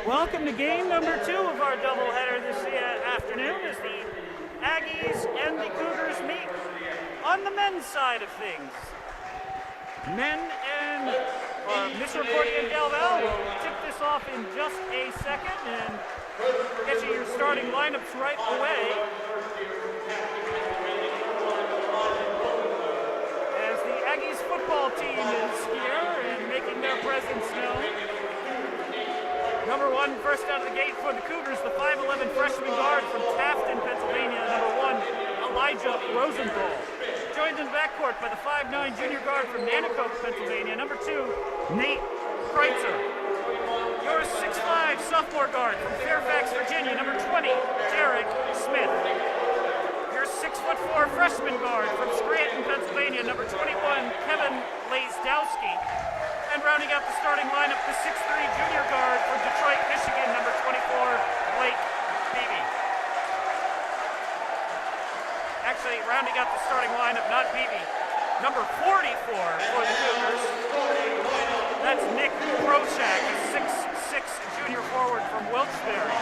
Welcome to game number 2 of our doubleheader this afternoon as the Aggies and the Cougars meet on the men's side of things. Men and Misericordia and Delaware will tip this off in just a second and get you your starting lineups right away. As the Aggies football team is here and making their presence known. Number 1, first out of the gate for the Cougars, the 5'11" freshman guard from Tafton, Pennsylvania, number 1, Elijah Rosenthal. Joined in the backcourt by the 5'9" junior guard from Nanticoke, Pennsylvania, number 2, Nate Kreitzer. Your 6'5" sophomore guard from Fairfax, Virginia, number 20, Derek Smith. Your 6'4" freshman guard from Scranton, Pennsylvania, number 21, Kevin Lazdowski. And rounding out the starting lineup, the 6'3" junior guard from Detroit, Michigan, number 24, Blake Beebe. Actually, rounding out the starting lineup, not Beebe, number 44 for the Cougars. That's Nick Prochak, a 6'6" junior forward from Wilkes-Barre.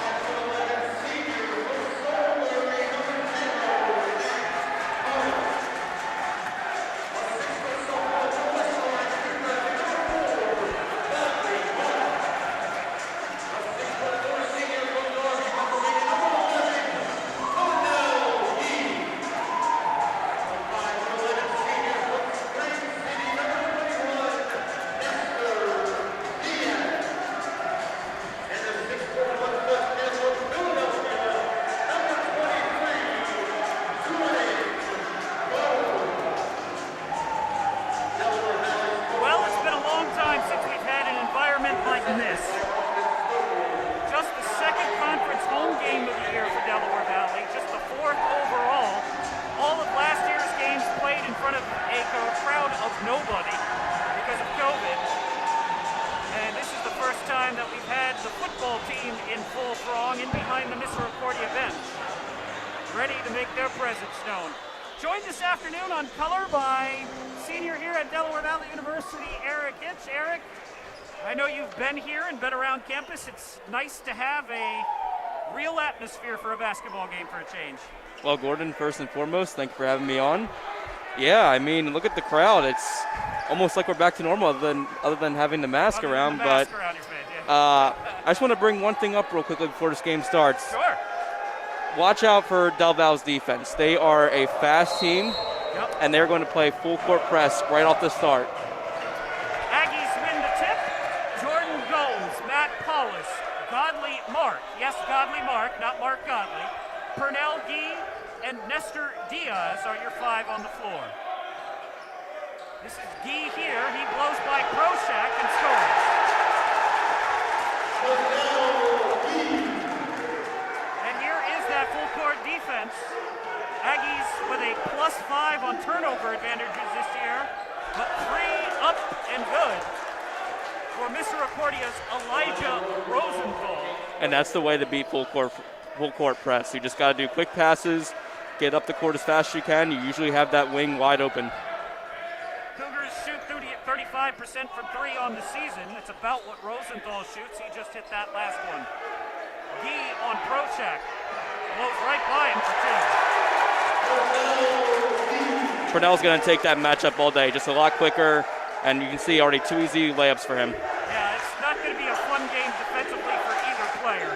Joined this afternoon on color by senior here at Delaware Valley University, Eric Hitch. Eric, I know you've been here and been around campus. It's nice to have a real atmosphere for a basketball game for a change. Well, Gordon, first and foremost, thank you for having me on. Yeah, I mean, look at the crowd. It's almost like we're back to normal other than having the mask around. Around your face, yeah. I just want to bring one thing up real quickly before this game starts. Sure. Watch out for Del Val's defense. They are a fast team, and they're going to play full court press right off the start. Aggies win the tip. Jordan Gomes, Matt Paulus, Godley Mark. Yes, Godley Mark, not Mark Godley. Pernell Gee and Nestor Diaz are your 5 on the floor. This is Gee here. He blows by Prochak and scores. Full court defense. Aggies with a +5 on turnover advantages this year, but 3 up and good for Misericordia's Elijah Rosenthal. And that's the way to beat full court press. You just got to do quick passes, get up the court as fast as you can. You usually have that wing wide open. Cougars shoot 35% from 3 on the season. It's about what Rosenthal shoots. He just hit that last one. Gee on Prochak. Blows right by him for 2. Purnell's going to take that matchup all day, just a lot quicker, and you can see already 2 easy layups for him. Yeah, it's not going to be a fun game defensively for either player.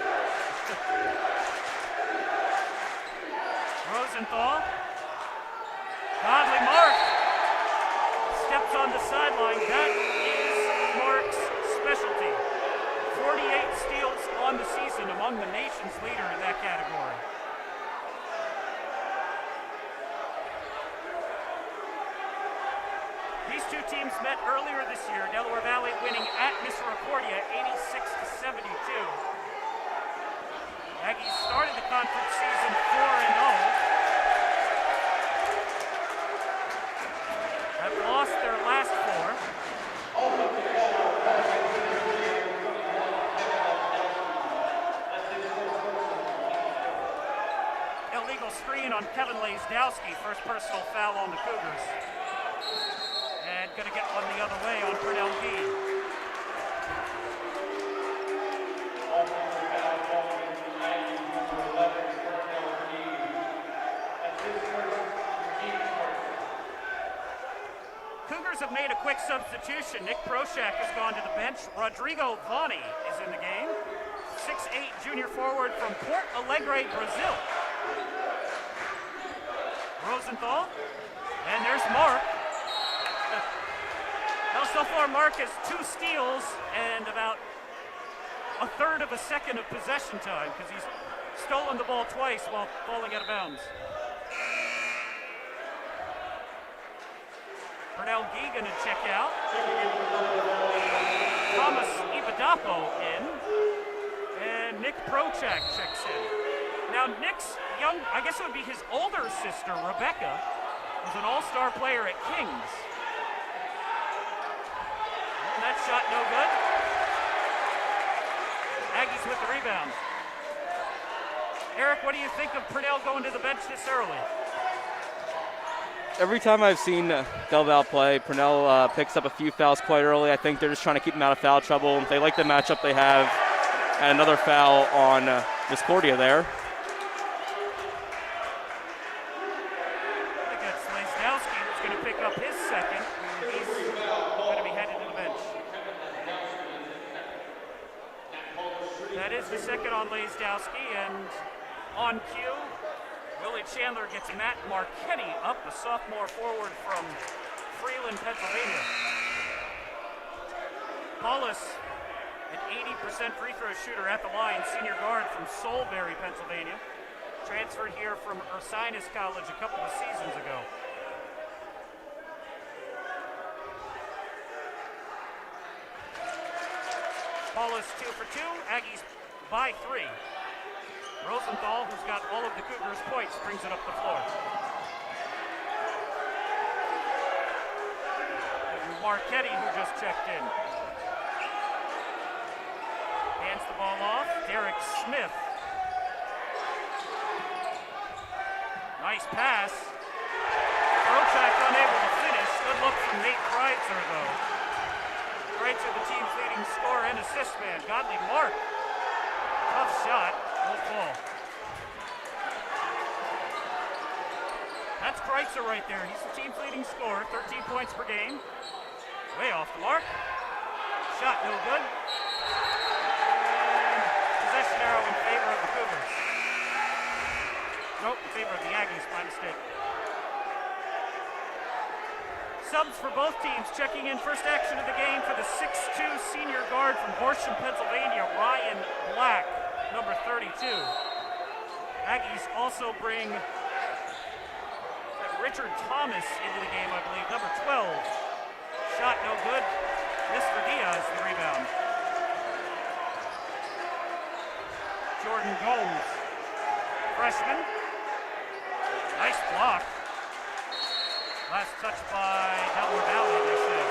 Rosenthal. Godley Mark steps on the sideline. That is Mark's specialty. 48 steals on the season, among the nation's leader in that category. These two teams met earlier this year, Delaware Valley winning at Misericordia 86-72. Aggies started the conference season 4-0. Have lost their last 4. Illegal screen on Kevin Lazdowski, first personal foul on the Cougars. And going to get one the other way on Pernell Gee. substitution. Nick Prochak has gone to the bench. Rodrigo Vani is in the game. 6'8" junior forward from Porto Alegre, Brazil. Rosenthal. And there's Mark. Now, so far, Mark has 2 steals and about a third of a second of possession time because he's stolen the ball twice while falling out of bounds. Pernell Gee going to check out. Thomas Ibadapo in. And Nick Prochak checks in. Now, Nick's young, I guess it would be his older sister, Rebecca, who's an all-star player at Kings. And that shot no good. Aggies with the rebound. Eric, what do you think of Purnell going to the bench this early? Every time I've seen Del Val play, Purnell picks up a few fouls quite early. I think they're just trying to keep him out of foul trouble. They like the matchup they have. And another foul on Misericordia there. I think that's Lezdowski who's going to pick up his second. He's going to be headed to the bench. That is the second on Lezdowski, and on cue, Willie Chandler gets Matt Marchetti up, the sophomore forward from Freeland, Pennsylvania. Paulus, an 80% free throw shooter at the line, senior guard from Solebury, Pennsylvania. Transferred here from Ursinus College a couple of seasons ago. Paulus 2 for 2, Aggies by 3. Rosenthal, who's got all of the Cougars' points, brings it up the floor. And Marchetti, who just checked in. Hands the ball off. Derek Smith. Nice pass. Prochak unable to finish. Good look from Nate Kreitzer, though. Kreitzer, the team's leading scorer and assist man. Godly mark. Tough shot. Won't fall. That's Kreitzer right there. He's the team's leading scorer. 13 points per game. Way off the mark. Shot no good. Possession arrow in favor of the Cougars. Nope, in favor of the Aggies, my mistake. Subs for both teams checking in first action of the game for the 6'2" senior guard from Horsham, Pennsylvania, Ryan Black, number 32. Aggies also bring Richard Thomas into the game, I believe, number 12. Shot no good. Mr. Diaz, the rebound. Jordan Gomes, freshman. Nice block. Last touch by Delaware Valley, they said.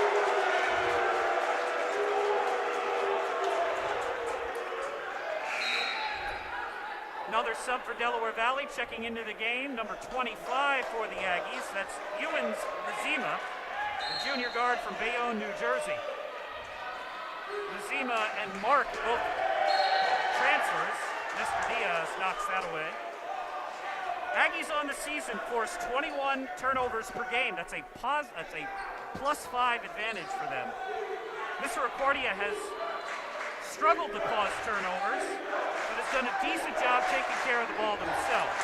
Another sub for Delaware Valley checking into the game, number 25 for the Aggies. That's Ewens Lazima, the junior guard from Bayonne, New Jersey. Lazima and Mark both transfers. Mr. Diaz knocks that away. Aggies on the season force 21 turnovers per game. That's a +5 advantage for them. Misericordia has struggled to cause turnovers, but has done a decent job taking care of the ball themselves.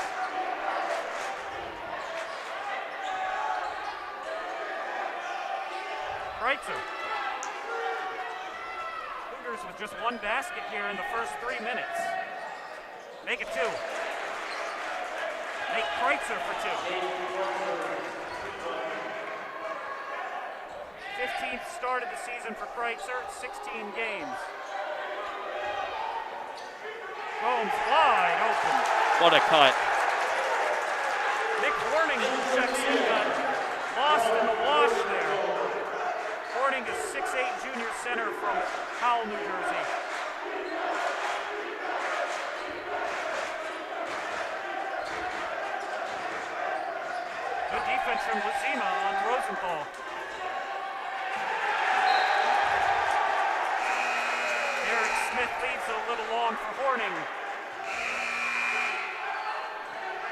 Kreitzer. Cougars with just one basket here in the first 3 minutes. Make it 2. Nate Kreitzer for 2. 15th start of the season for Kreitzer, 16 games. Gomes wide open. What a cut. Nick Horning checks in, got lost in the wash there. Horning is 6'8" junior center from Howell, New Jersey. Good defense from Lazima on Rosenthal. Derek Smith leaves it a little long for Horning.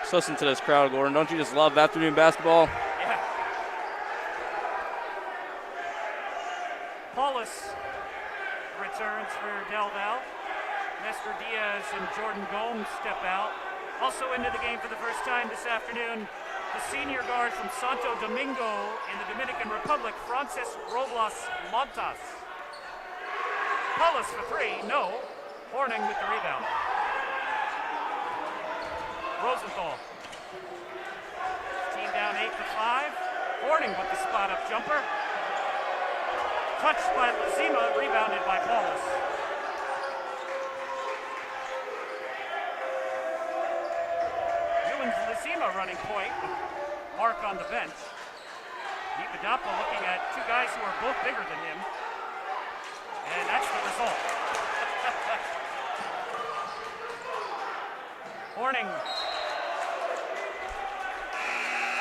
Just listen to this crowd, Gordon. Don't you just love afternoon basketball? Yeah. Paulus returns for Del Val. Nestor Diaz and Jordan Gomes step out. Also into the game for the first time this afternoon, the senior guard from Santo Domingo in the Dominican Republic, Frances Robles Montas. Paulus for three, no. Horning with the rebound. Rosenthal. Team down 8-5. Horning with the spot-up jumper. Touched by Lazima, rebounded by Paulus. Ewens Lazima running point. Mark on the bench. Ipadapo looking at two guys who are both bigger than him. And that's the result. Horning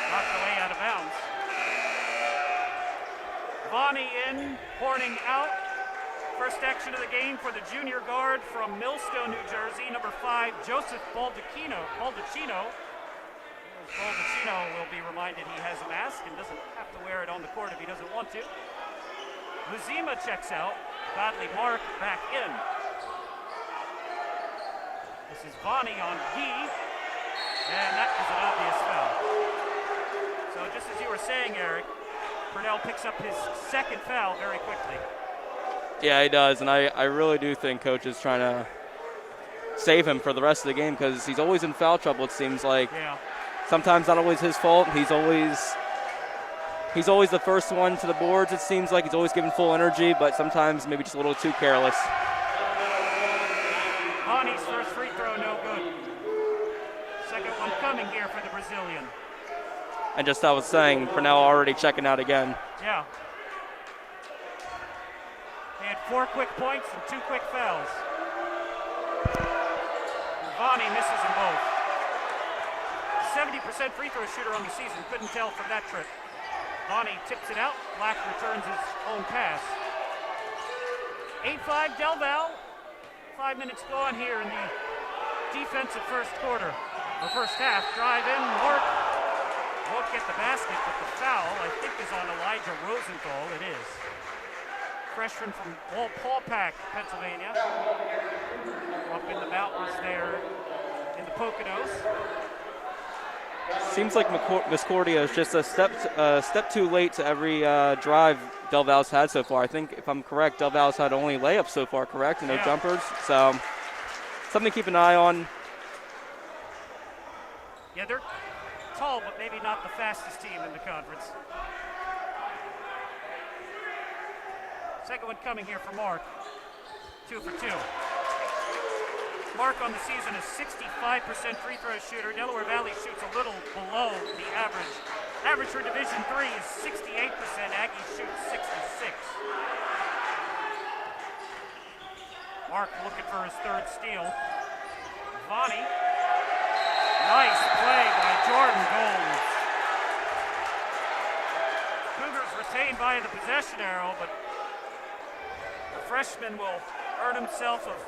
knocked away out of bounds. Vonnie in, Horning out. First action of the game for the junior guard from Millstone, New Jersey, number 5, Joseph Baldacchino. Baldacchino will be reminded he has a mask and doesn't have to wear it on the court if he doesn't want to. Lazima checks out. Godley Mark back in. This is Vonnie on Gee, and that is an obvious foul. So just as you were saying, Eric, Purnell picks up his second foul very quickly. Yeah, he does, and I really do think Coach is trying to save him for the rest of the game because he's always in foul trouble, it seems like. Yeah. Sometimes not always his fault. He's always the first one to the boards, it seems like. He's always giving full energy, but sometimes maybe just a little too careless. Vonnie's first free throw, no good. Second one coming here for the Brazilian. And just I was saying, Purnell already checking out again. Yeah. They had 4 quick points and 2 quick fouls. Vonnie misses them both. 70% free throw shooter on the season. Couldn't tell from that trip. Vonnie tips it out. Black returns his own pass. 8-5 Del Val. 5 minutes gone here in the defensive first quarter. Or first half. Drive in, work. Won't get the basket, but the foul, I think, is on Elijah Rosenthal. It is. Freshman from Paulpack, Pennsylvania. Up in the mountains there in the Poconos. Seems like Misericordia is just a step too late to every drive Del Val's had so far. I think, if I'm correct, Del Val's had only layups so far, correct? And no jumpers. So, something to keep an eye on. Yeah, they're tall, but maybe not the fastest team in the conference. Second one coming here for Mark. 2 for 2. Mark on the season is 65% free throw shooter. Delaware Valley shoots a little below the average. Average for Division III is 68%. Aggies shoot 66. Mark looking for his third steal. Vonnie. Nice play by Jordan Gomes. Cougars retained by the possession arrow, but the freshman will earn himself of...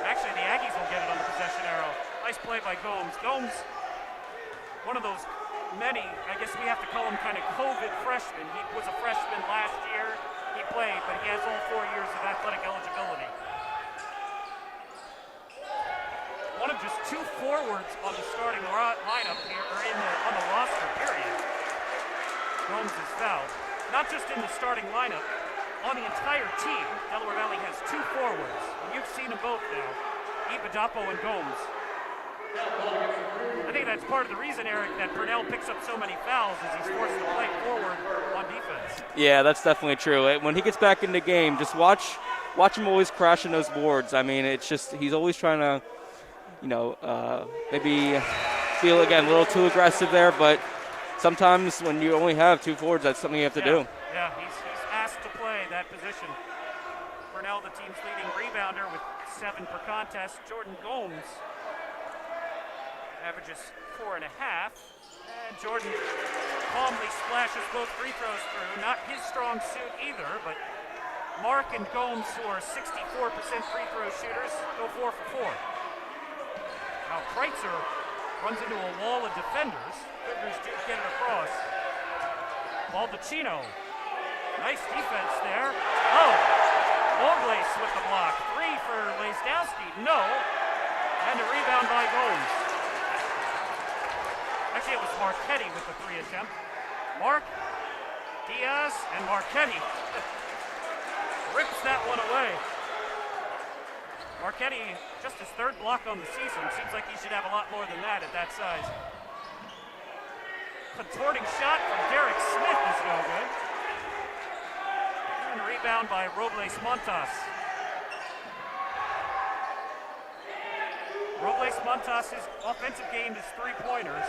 Actually, the Aggies will get it on the possession arrow. Nice play by Gomes. Gomes, one of those many, I guess we have to call him kind of COVID freshmen. He was a freshman last year. He played, but he has all 4 years of athletic eligibility. One of just 2 forwards on the starting lineup here, or on the roster, period. Gomes is fouled. Not just in the starting lineup, on the entire team, Delaware Valley has 2 forwards. And you've seen them both now, Ipadapo and Gomes. I think that's part of the reason, Eric, that Purnell picks up so many fouls is he's forced to play forward on defense. Yeah, that's definitely true. When he gets back in the game, just watch him always crashing those boards. I mean, it's just he's always trying to, maybe feel, again, a little too aggressive there, but sometimes when you only have 2 forwards, that's something you have to do. Yeah, he's asked to play that position. Purnell, the team's leading rebounder with 7 per contest. Jordan Gomes averages 4.5. And Jordan calmly splashes both free throws through. Not his strong suit either, but Mark and Gomes, who are 64% free throw shooters, go 4 for 4. Now Kreitzer runs into a wall of defenders. Cougars do get it across. Baldacchino Nice defense there. Oh, Gomes with the block. 3 for Lazdowski. No. And a rebound by Gomes. Actually, it was Marchetti with the 3 attempt. Mark, Diaz, and Marchetti rips that one away. Marchetti, just his 3rd block on the season. Seems like he should have a lot more than that at that size. Contorting shot from Derek Smith is no good. And a rebound by Robles Montas. Robles Montas' offensive game is 3-pointers.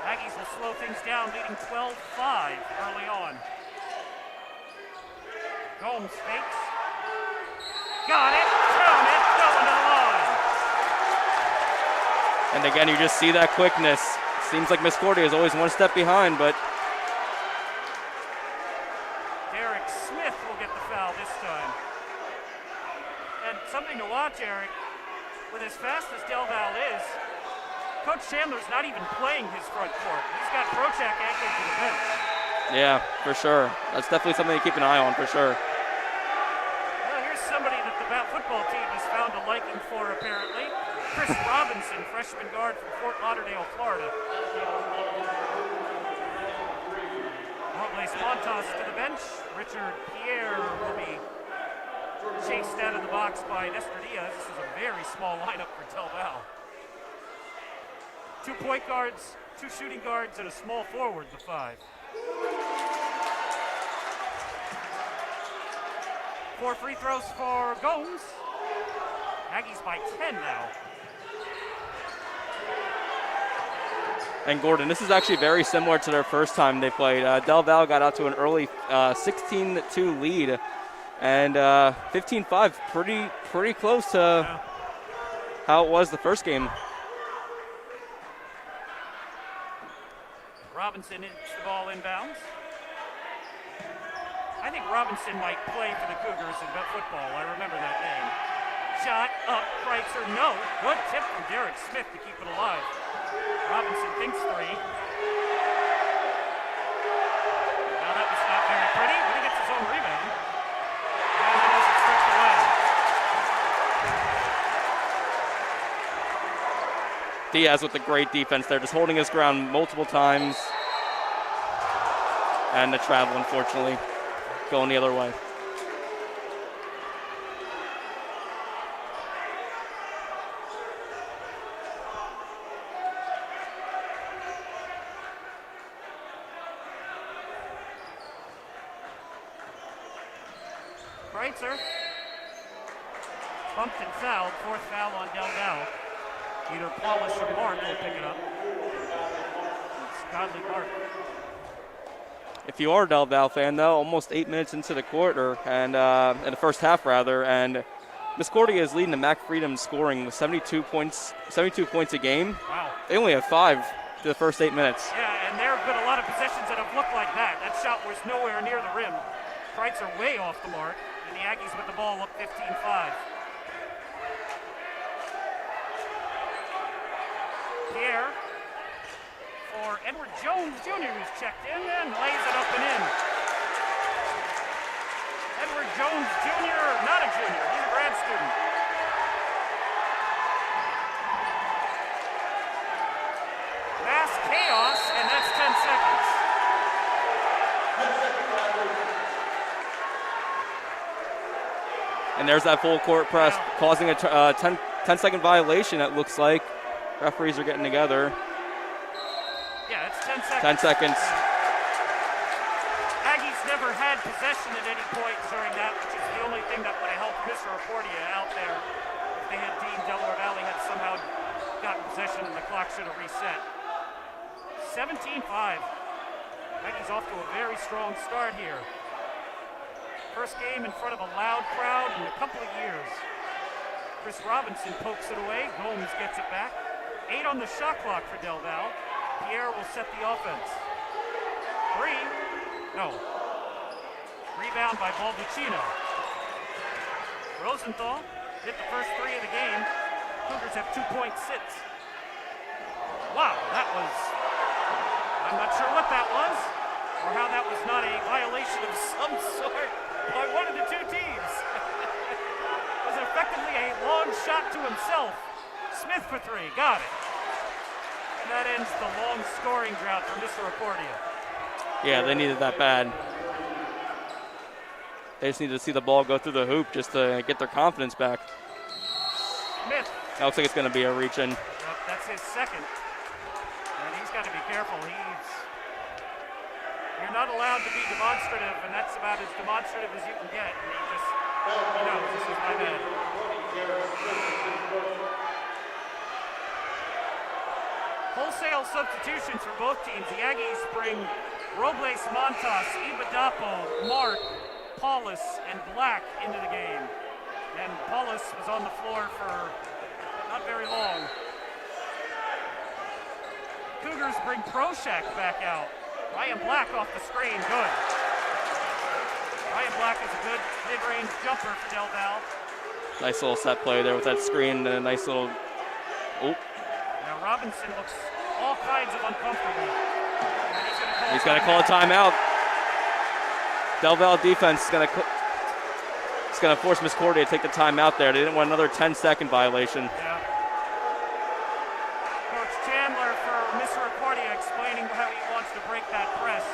Aggies will slow things down, leading 12-5 early on. Gomes fakes. Got it, down it, going to the line. And again, you just see that quickness. Seems like Misericordia is always one step behind, but Derek Smith will get the foul this time. And something to watch, Eric, with as fast as Del Val is, Coach Chandler's not even playing his front court. He's got Prochak anchored to the bench. yeah, for sure. That's definitely something to keep an eye on, for sure. Well, here's somebody that the Val football team has found a liking for, apparently. Chris Robinson, freshman guard from Fort Lauderdale, Florida. Robles Montas to the bench. Richard Pierre will be chased out of the box by Nestor Diaz. This is a very small lineup for Del Val. 2 point guards, 2 shooting guards, and a small forward, the 5. 4 free throws for Gomes. Aggies by 10 now. And Gordon, this is actually very similar to their first time they played. Del Val got out to an early 16-2 lead, and 15-5, pretty close to how it was the first game. Robinson hits the ball inbounds. I think Robinson might play for the Cougars in football. I remember that name. Shot up, Kreitzer, no. Good tip from Derek Smith to keep it alive. Robinson thinks 3. Now that was not very pretty, but he gets his own rebound. And he doesn't stretch away. Diaz with the great defense there, just holding his ground multiple times. And the travel, unfortunately, going the other way. Kreitzer bumped and fouled. 4th foul on Del Val. Either Paulus or Mark will pick it up. It's Godly Mark. If you are a Del Val fan, though, almost 8 minutes into the quarter, and in the first half, rather, and Misericordia is leading the Mac Freedom scoring with 72 points a game. Wow. They only have 5 to the first 8 minutes. Yeah, and there have been a lot of possessions that have looked like that. That shot was nowhere near the rim. Kreitzer way off the mark, and the Aggies with the ball look 15-5. Pierre for Edward Jones Jr., who's checked in and lays it up and in. Edward Jones Jr., not a junior, he's a grad student. Mass chaos, and that's 10 seconds. And there's that full court press, causing a 10-second violation, it looks like. Referees are getting together. Yeah, it's 10 seconds. 10 seconds. Aggies never had possession at any point during that, which is the only thing that would have helped Misericordia out there. If they had deemed Delaware Valley had somehow gotten possession and the clock should have reset. 17-5. Aggies off to a very strong start here. First game in front of a loud crowd in a couple of years. Chris Robinson pokes it away. Gomes gets it back. 8 on the shot clock for Del Val. Pierre will set the offense. 3. No. Rebound by Balbucino. Rosenthal hit the first 3 of the game. Cougars have 2-point sits. Wow, that was... I'm not sure what that was. or how that was not a violation of some sort by one of the two teams. It was effectively a long shot to himself. Smith for three, got it. And that ends the long scoring drought for Misericordia. Yeah, they needed that bad. They just needed to see the ball go through the hoop just to get their confidence back. Smith. That looks like it's going to be a reach in. Yep, that's his second. And he's got to be careful. You're not allowed to be demonstrative, and that's about as demonstrative as you can get. And he knows this is my bad. Wholesale substitutions for both teams. The Aggies bring Robles, Montas, Ibadapo, Mark, Paulus, and Black into the game. And Paulus was on the floor for not very long. Cougars bring Proshak back out. Ryan Black off the screen, good. Ryan Black is a good mid-range jumper for Del Val. Nice little set play there with that screen and a nice little, oh. Now Robinson looks all kinds of uncomfortable. And he's going to call a timeout. Del Val defense is going to force Misericordia to take the timeout there. They didn't want another 10-second violation. Yeah. Coach Chandler for Misericordia explaining how he wants to break that press.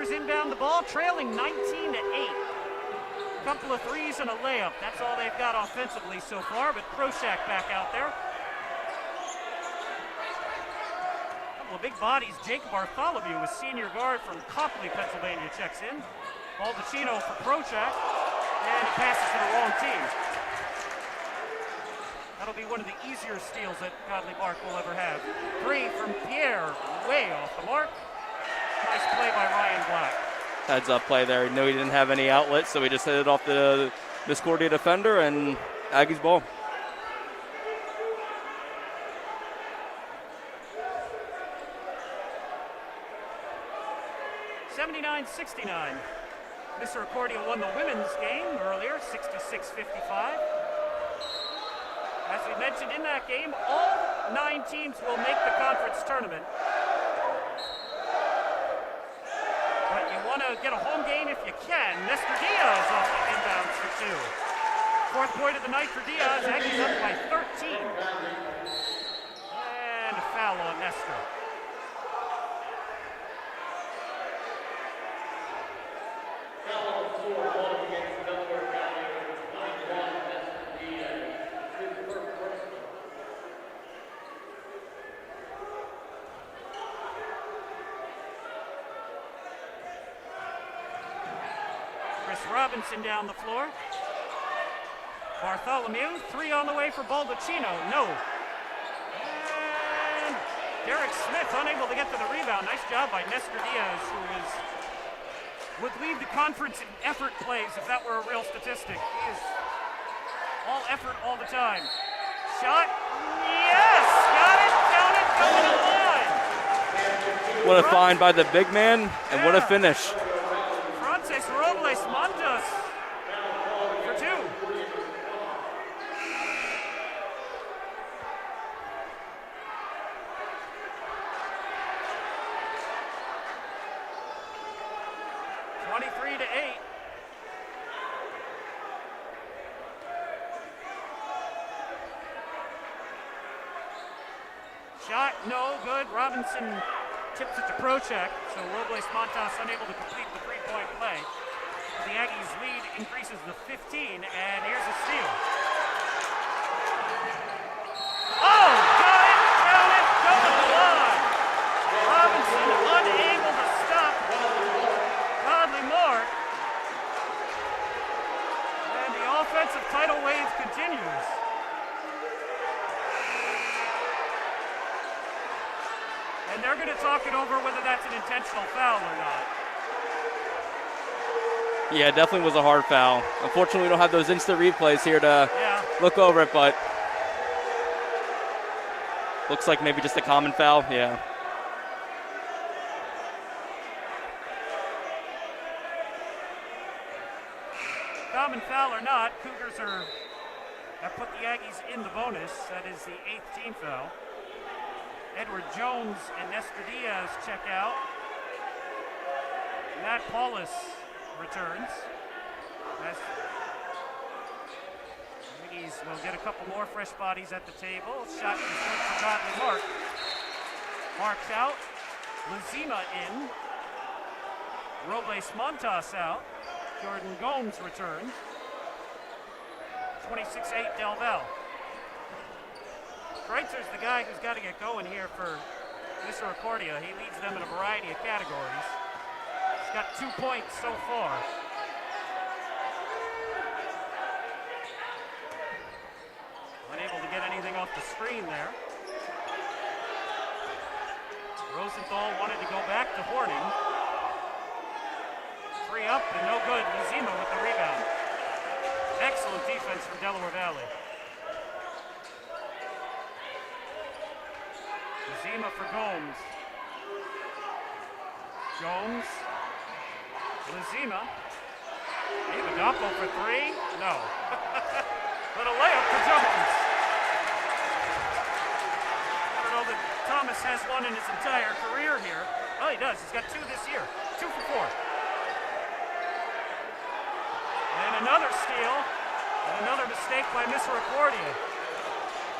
Inbound the ball, trailing 19-8. A couple of threes and a layup. That's all they've got offensively so far, but Proshak back out there. A couple of big bodies. Jake Bartholomew, a senior guard from Copley, Pennsylvania, checks in. Baldacchino for Proshak, and he passes to the wrong team. That'll be one of the easier steals that Godley Park will ever have. Three from Pierre, way off the mark. Nice play by Ryan Black. Heads up play there. He knew he didn't have any outlet, so he just hit it off the Misericordia defender, and Aggies ball. (79-69). Misericordia won the women's game earlier, 66-55. As we mentioned in that game, all 9 teams will make the conference tournament. But you want to get a home game if you can. Nestor Diaz off the inbounds for 2. Fourth point of the night for Diaz. Aggies up by 13. And a foul on Nestor. Robinson down the floor. Bartholomew, 3 on the way for Baldacchino. No. And Derek Smith unable to get to the rebound. Nice job by Nestor Diaz, who would lead the conference in effort plays if that were a real statistic. He is all effort all the time. Shot. Yes! Got it, count it, going to the line. What a find by the big man, and what a finish. Robles Montas for 2. (23-8). Shot, no good. Robinson tips it to Prochek, so Robles Montas unable to complete the three-point play. The Aggies' lead increases to 15, and here's a steal. Oh, got it, count it, go to the line. Robinson unable to stop Godley Mark. And the offensive tidal wave continues. looking over whether that's an intentional foul or not. Yeah, it definitely was a hard foul. Unfortunately, we don't have those instant replays here to look over it, but looks like maybe just a common foul. Yeah. Common foul or not, Cougars have put the Aggies in the bonus. That is the 8th team foul. Edward Jones and Nestor Diaz check out. Matt Paulus returns. Aggies will get a couple more fresh bodies at the table. Shot for Godly Mark. Marks out. Luzima in. Robles Montas out. Jordan Gomes returns. 26-8 Del Val. Kreitzer's the guy who's got to get going here for Misericordia. He leads them in a variety of categories. He's got 2 points so far. Unable to get anything off the screen there. Rosenthal wanted to go back to Horning. 3 up and no good. Luzima with the rebound. Excellent defense from Delaware Valley. Luzima for Gomes. Jones. Luzima. Ivadapo for 3. No. But a layup for Jones. I don't know that Thomas has one in his entire career here. Oh, he does. He's got 2 this year. 2 for 4. And another steal, and another mistake by Misericordia.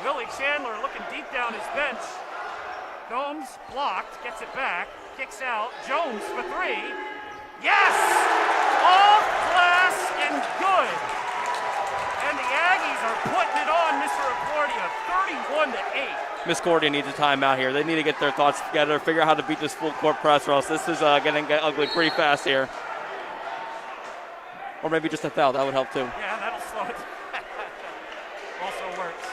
Willie Chandler looking deep down his bench. Gomes blocked, gets it back, kicks out. Jones for 3. Yes! Off glass and good. And the Aggies are putting it on Misericordia, 31-8. Misericordia needs a timeout here. They need to get their thoughts together, figure out how to beat this full court press, or else this is going to get ugly pretty fast here. Or maybe just a foul. That would help too. Yeah, that'll slow it. Also works.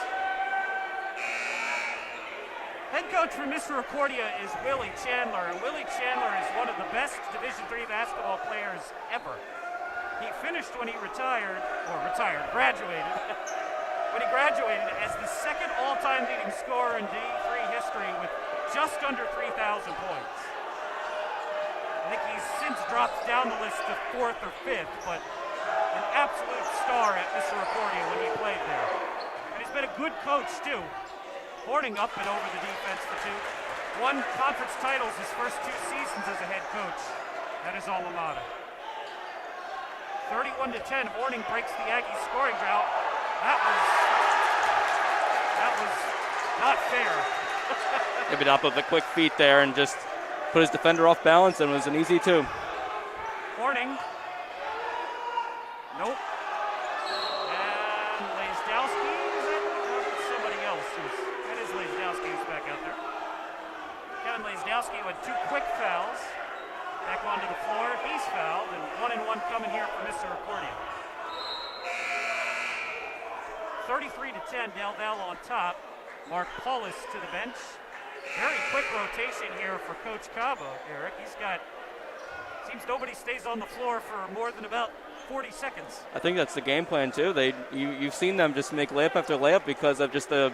Head coach for Misericordia is Willie Chandler, and Willie Chandler is one of the best Division III basketball players ever. He finished when he graduated, when he graduated as the 2nd all-time leading scorer in D3 history with just under 3,000 points. I think he's since dropped down the list to 4th or 5th, but an absolute star at Misericordia when he played there. And he's been a good coach, too. Horning up and over the defense for 2. Won conference titles his first 2 seasons as a head coach at his alma mater. 31-10, Horning breaks the Aggies scoring drought. That was not fair. Ivadapo with a quick feet there and just put his defender off balance, and it was an easy 2. Horning. Nope. And Lazdowski, is that somebody else? That is Lazdowski who's back out there. Kevin Lazdowski with 2 quick fouls. Back onto the floor. He's fouled, and 1-and-1 coming here for Misericordia. 33-10, Del Val on top. Mark Paulus to the bench. Very quick rotation here for Coach Cabo, Eric. He's got, seems nobody stays on the floor for more than about 40 seconds. I think that's the game plan too. You've seen them just make layup after layup because of just the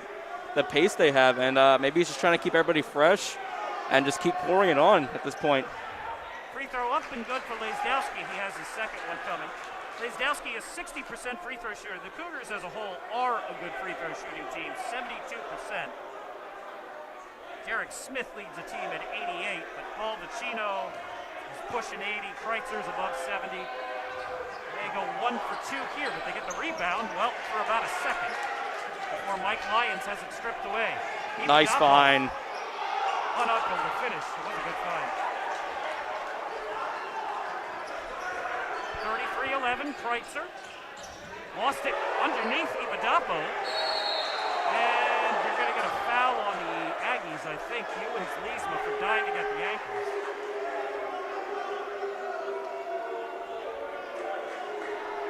pace they have, and maybe he's just trying to keep everybody fresh and just keep pouring it on at this point. Free throw up and good for Lazdowski. He has his second one coming. Lazdowski is 60% free throw shooter. The Cougars as a whole are a good free throw shooting team, 72%. Derek Smith leads the team at 88, but Paul Vicino is pushing 80. Kreitzer's above 70. They go 1 for 2 here, but they get the rebound, well, for about a second before Mike Lyons has it stripped away. Nice find. Unable to finish. It was a good find. 33-11, Kreitzer. Lost it underneath Ivadapo. And you're going to get a foul on the Aggies, I think. Ewens Leesma for diving at the ankles.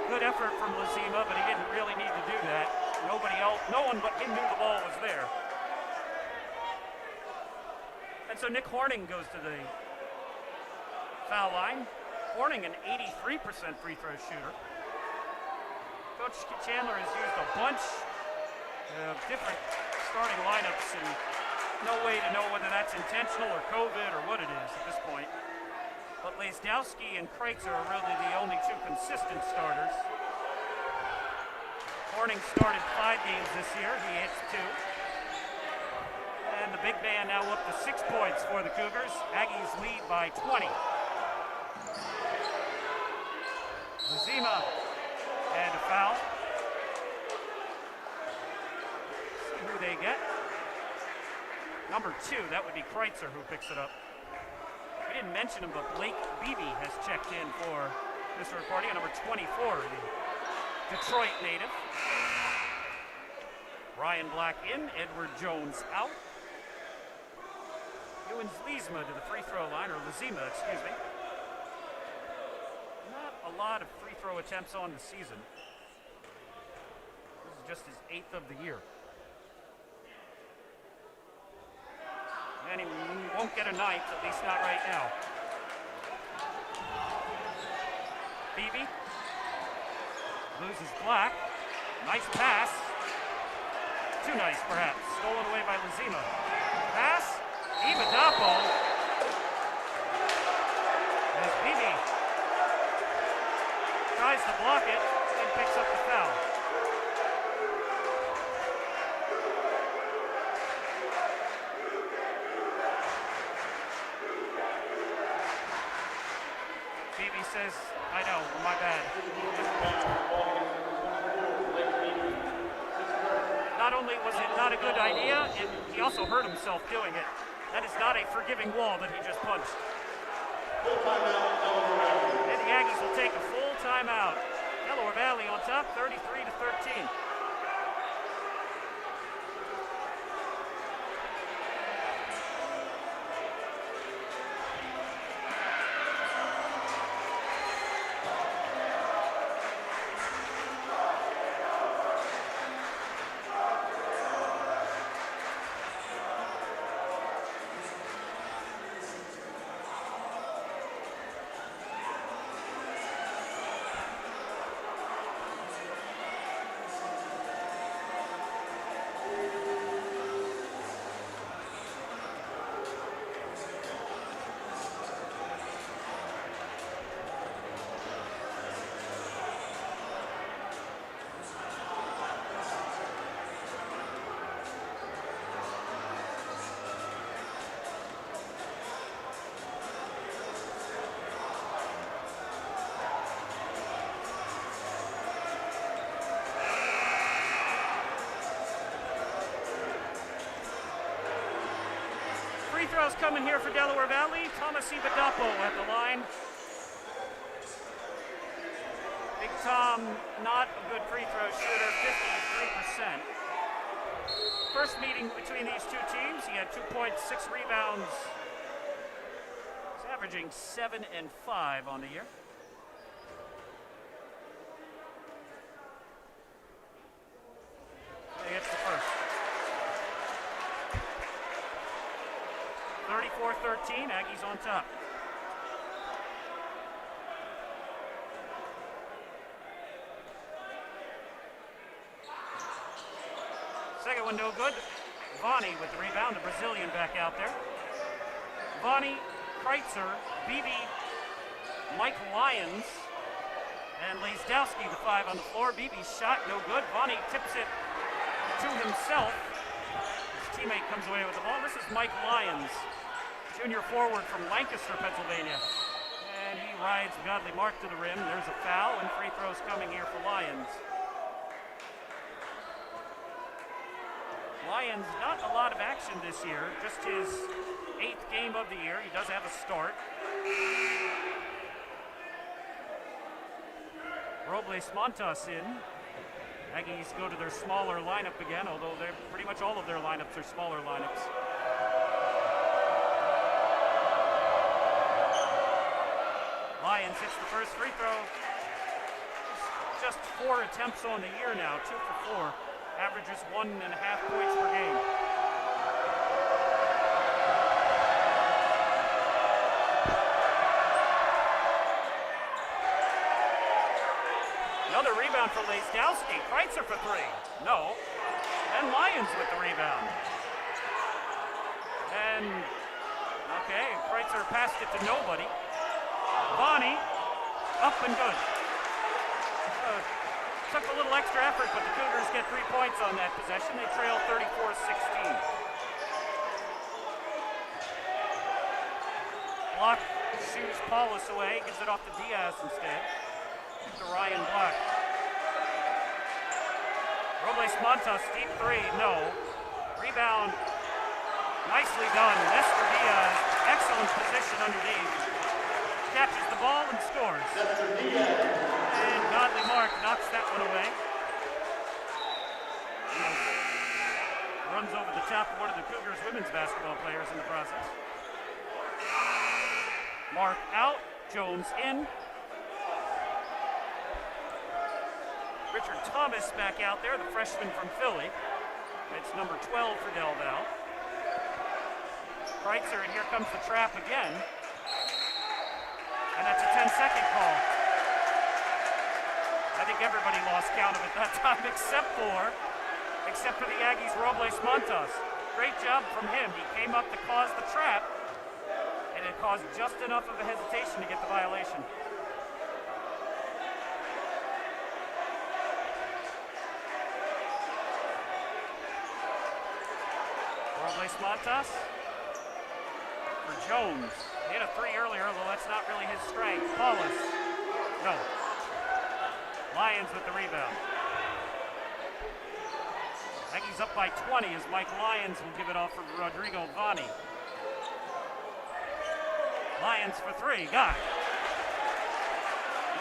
Good effort from Leesma, but he didn't really need to do that. Nobody else, no one but him knew the ball was there. And And so Nick Horning goes to the foul line. Horning, an 83% free throw shooter. Coach Chandler has used a bunch of different starting lineups, and no way to know whether that's intentional or COVID or what it is at this point. But Lazdowski and Kreitzer are really the only two consistent starters. Horning started 5 games this year. He hits 2. And the big man now up to 6 points for the Cougars. Aggies lead by 20. Zima and a foul. See who they get. Number 2, that would be Kreitzer who picks it up. We didn't mention him, but Blake Beebe has checked in for Misericordia, number 24, the Detroit native. Ryan Black in, Edward Jones out. Ewan Liesma to the free throw line, or Lizima, excuse me. Not a lot of free throw attempts on the season. This is just his 8th of the year. And he won't get a 9th, at least not right now. Beebe loses Black. Nice pass. Too nice, perhaps. Stolen away by Lizima. Pass. Ibadapo. As Beebe tries to block it and picks up the foul. Beebe says, I know, my bad. Not only was it not a good idea, he also hurt himself doing it. That is not a forgiving wall that he just punched. And the Aggies will take a full timeout. Delaware Valley on top, 33-13. Free throws coming here for Delaware Valley. Thomas Ibadapo at the line. Big Tom, not a good free throw shooter, 53%. First meeting between these two teams, he had 2 points, 6 rebounds. He's averaging 7 and 5 on the year. He hits the first. 34-13, Aggies on top. Second one no good. Vonnie with the rebound, the Brazilian back out there. Vonnie, Kreitzer, Beebe, Mike Lyons, and Lazdowski, the 5 on the floor. Beebe's shot no good. Vonnie tips it to himself. His teammate comes away with the ball. This is Mike Lyons, junior forward from Lancaster, Pennsylvania. And he rides Godly Mark to the rim. There's a foul, and free throws coming here for Lyons. Lyons, not a lot of action this year, just his 8th game of the year. He does have a start. Robles Montas in. Aggies go to their smaller lineup again, although they're pretty much all of their lineups are smaller lineups. Lyons hits the first free throw. Just 4 attempts on the year now, 2 for 4. Averages 1.5 points per game. rebound for Lazdowski. Kreitzer for three. No. And Lyons with the rebound. And, okay, Kreitzer passed it to nobody. Bonnie, up and good. Took a little extra effort, but the Cougars get 3 points on that possession. They trail 34-16. Block shoos Paulus away, gives it off to Diaz instead. To Ryan Block. Robles Montas, deep three, no. Rebound, nicely done. Nestor Diaz, excellent position underneath. Catches the ball and scores. And Godly Mark knocks that one away. Runs over the top of one of the Cougars women's basketball players in the process. Mark out, Jones in. Richard Thomas back out there, the freshman from Philly. It's number 12 for Del Val. Kreitzer, and here comes the trap again. And that's a 10-second call. I think everybody lost count of it that time except for the Aggies' Robles Montas. Great job from him. He came up to cause the trap, and it caused just enough of a hesitation to get the violation. Robles Montas for Jones. He hit a three earlier, although that's not really his strength. Paulus. No. Lyons with the rebound. Aggies up by 20 as Mike Lyons will give it off for Rodrigo Vani. Lyons for three. Got it.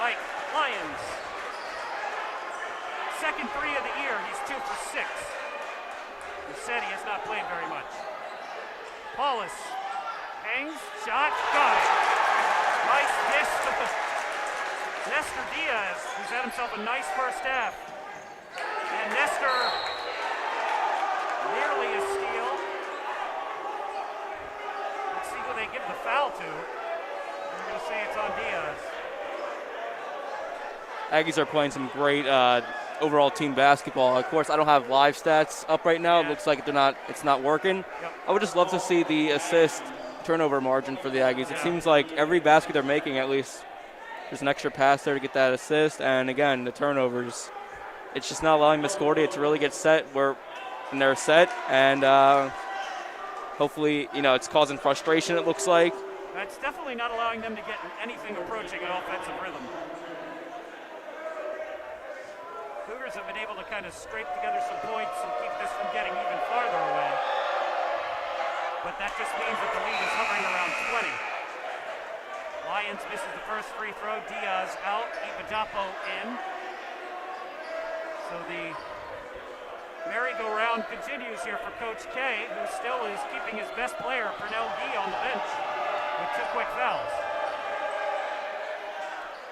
Mike Lyons. Second three of the year. He's 2 for 6. He said he has not played very much. Paulus hangs, shot, got it. Nice dish to Nestor Diaz, who's had himself a nice first half. And Nestor, nearly a steal. Let's see who they give the foul to. We're going to say it's on Diaz. Aggies are playing some great overall team basketball. Of course, I don't have live stats up right now. Yeah. It looks like it's not working. Yep. I would just love to see the assist turnover margin for the Aggies. It seems like every basket they're making, at least there's an extra pass there to get that assist. And again, the turnovers, it's just not allowing Misericordia to really get set when they're set. And hopefully, it's causing frustration, it looks like. That's definitely not allowing them to get anything approaching an offensive rhythm. Cougars have been able to kind of scrape together some points and keep this from getting even farther away. But that just means that the lead is hovering around 20. Lyons misses the first free throw. Diaz out. Ipadapo in. So the merry-go-round continues here for Coach K, who still is keeping his best player, Pernell Gee, on the bench with 2 quick fouls.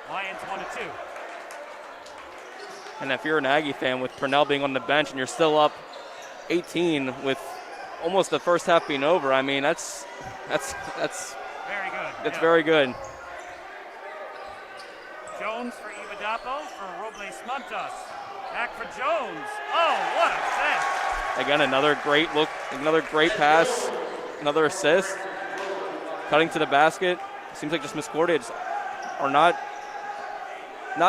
Lions 1 and 2. And if you're an Aggie fan with Purnell being on the bench and you're still up 18 with almost the first half being over, I mean, that's very good. That's very good. Jones for Ipadapo for Robles Montas. Back for Jones. Oh, what a set. Again, another great look, another great pass, another assist. Cutting to the basket. Seems like just Misericordia are not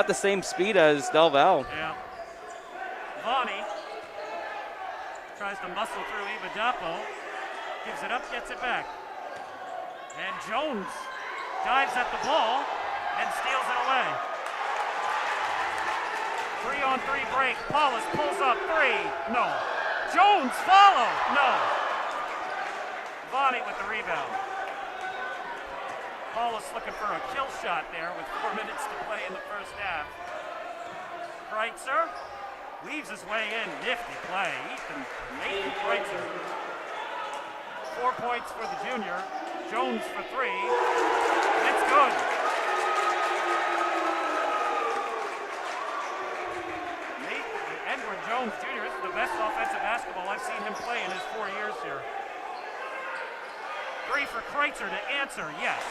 the same speed as Del Val. Yeah. Vani tries to muscle through Ipadapo. Gives it up, gets it back. And Jones dives at the ball and steals it away. 3-on-3 break. Paulus pulls up three. No. Jones follow. No. Vani with the rebound. Paulus looking for a kill shot there with 4 minutes to play in the first half. Kreitzer weaves his way in. Nifty play. Nathan Kreitzer. 4 points for the junior. Jones for three. It's good. Edward Jones Jr. This is the best offensive basketball I've seen him play in his 4 years here. Three for Kreitzer to answer, yes.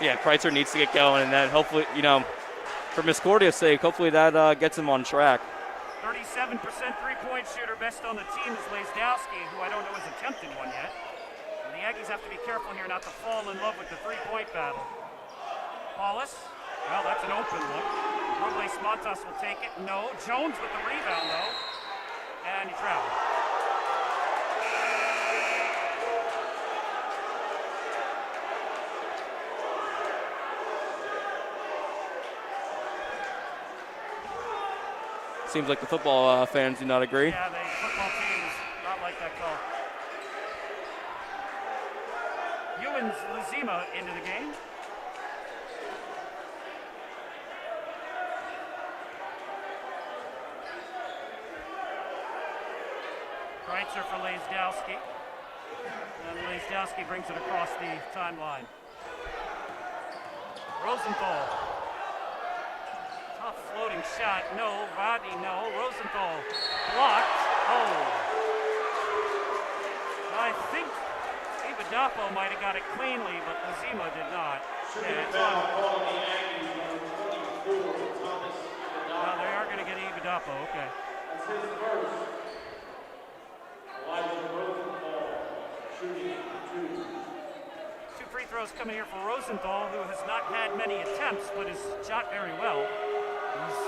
Yeah, Kreitzer needs to get going, and then hopefully, for Misericordia's sake, hopefully that gets him on track. 37% three-point shooter, best on the team is Lazdowski, who I don't know has attempted one yet. And the Aggies have to be careful here not to fall in love with the three-point battle. Paulus, well, that's an open look. Robles Montas will take it. No. Jones with the rebound, though. And he traveled. Seems like the football fans do not agree. Yeah, the football team does not like that call. Ewens Lizima into the game. Kreitzer for Lazdowski. And Lazdowski brings it across the timeline. Rosenthal. Tough floating shot. No. Rodney, no. Rosenthal blocked. Oh. I think Ibadapo might have got it cleanly, but Lizima did not. Yeah, it's on. Well, they are going to get Ibadapo. Okay. Two free throws coming here for Rosenthal, who has not had many attempts, but has shot very well. He's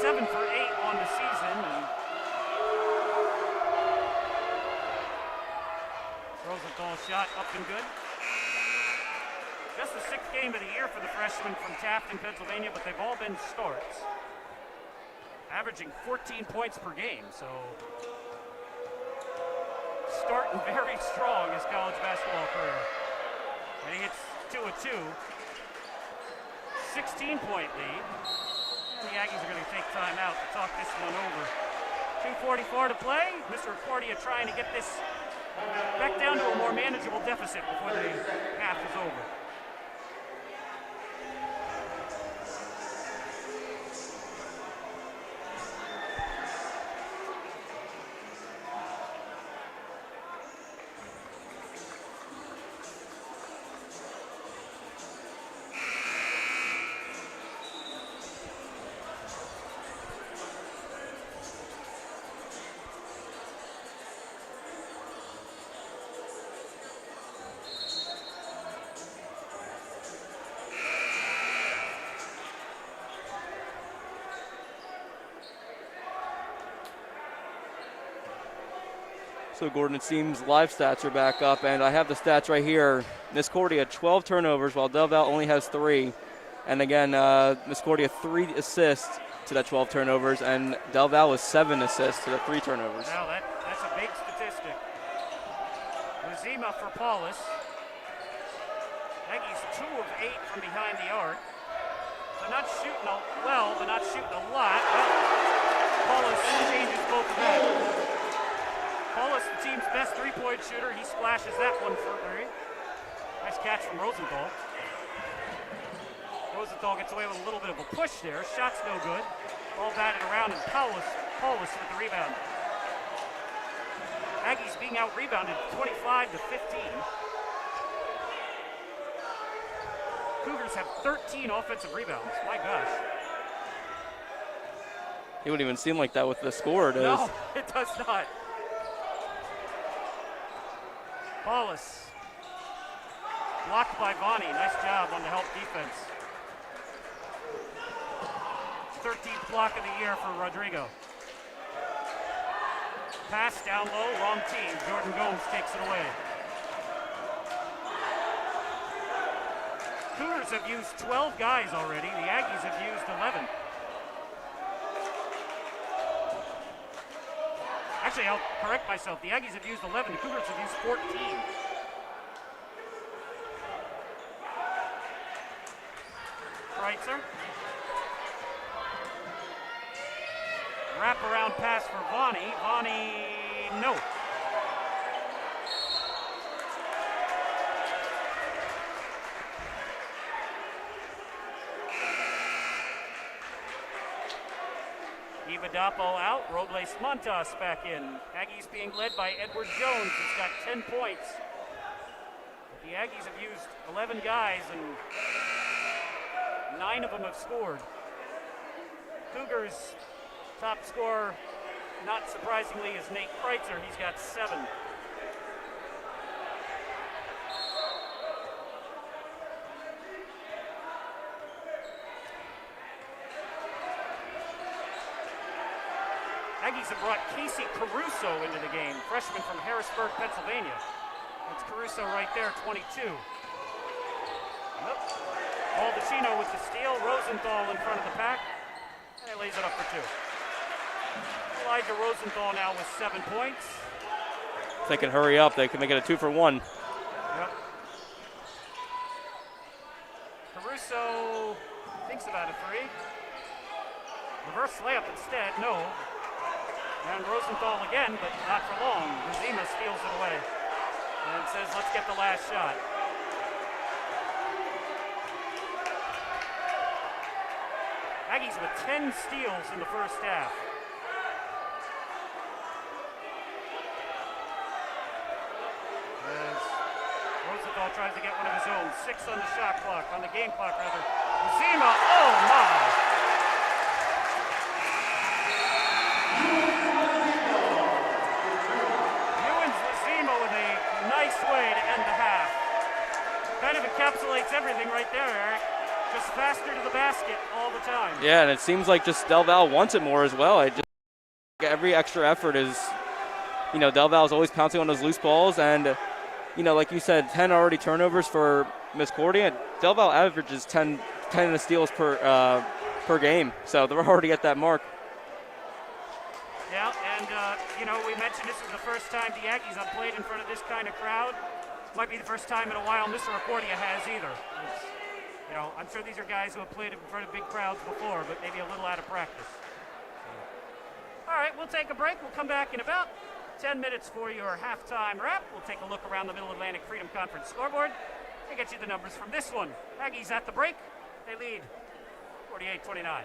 7 for 8 on the season. And Rosenthal shot up and good. Just the 6th game of the year for the freshman from Taft in Pennsylvania, but they've all been starts. Averaging 14 points per game, so starting very strong his college basketball career. And he hits 2 of 2. 16-point lead. And the Aggies are going to take time out to talk this one over. 2:44 to play. Misericordia trying to get this back down to a more manageable deficit before the half is over. So, Gordon, it seems live stats are back up, and I have the stats right here. Misericordia 12 turnovers, while Del Val only has 3. And again, Misericordia 3 assists to that 12 turnovers, and Del Val was 7 assists to the 3 turnovers. Now that's a big statistic. Lizima for Paulus. Aggies 2 of 8 from behind the arc. So not shooting well, but not shooting a lot. Well, Paulus changes both of that. Paulus, the team's best three-point shooter. He splashes that one for 3. Nice catch from Rosenthal. Rosenthal gets away with a little bit of a push there. Shot's no good. Ball batted around, and Paulus with the rebound. Aggies being out-rebounded 25 to 15. Cougars have 13 offensive rebounds. My gosh. It wouldn't even seem like that with the score it is. No, it does not. Paulus. Blocked by Vonnie. Nice job on the help defense. 13th block of the year for Rodrigo. Pass down low, wrong team. Jordan Gomes takes it away. Cougars have used 12 guys already. The Aggies have used 11. Actually, I'll correct myself. The Aggies have used 11. The Cougars have used 14. Kreitzer. Wraparound pass for Vonnie. Vonnie, no. Ibadapo out, Robles Montas back in. Aggies being led by Edward Jones, who's got 10 points. But the Aggies have used 11 guys, and 9 of them have scored. Cougars' top scorer, not surprisingly, is Nate Kreitzer. He's got 7. Aggies have brought Casey Caruso into the game, freshman from Harrisburg, Pennsylvania. That's Caruso right there, 22. Nope. Baldacchino with the steal. Rosenthal in front of the pack. And he lays it up for 2. Elijah Rosenthal now with 7 points. If they can hurry up, they can make it a 2 for 1. Yep. Caruso thinks about a 3. Reverse layup instead, no. And Rosenthal again, but not for long. Rizima steals it away and says, let's get the last shot. Aggies with 10 steals in the first half. As Rosenthal tries to get one of his own. 6 on the shot clock, on the game clock rather. Rizima, oh my! Nice way to end the half. Kind of encapsulates everything right there, Eric. Just faster to the basket all the time. Yeah, and it seems like just Del Val wants it more as well. Every extra effort is, Del Val is always pouncing on those loose balls. And, like you said, 10 already turnovers for Misericordia. Del Val averages 10 steals per game. So they're already at that mark. Yeah, and, we mentioned this is the first time the Aggies have played in front of this kind of crowd. Might be the first time in a while Misericordia has either. I'm sure these are guys who have played in front of big crowds before, but maybe a little out of practice. All right, we'll take a break. We'll come back in about 10 minutes for your halftime wrap. We'll take a look around the Middle Atlantic Freedom Conference scoreboard and get you the numbers from this one. Aggies at the break. They lead 48-29.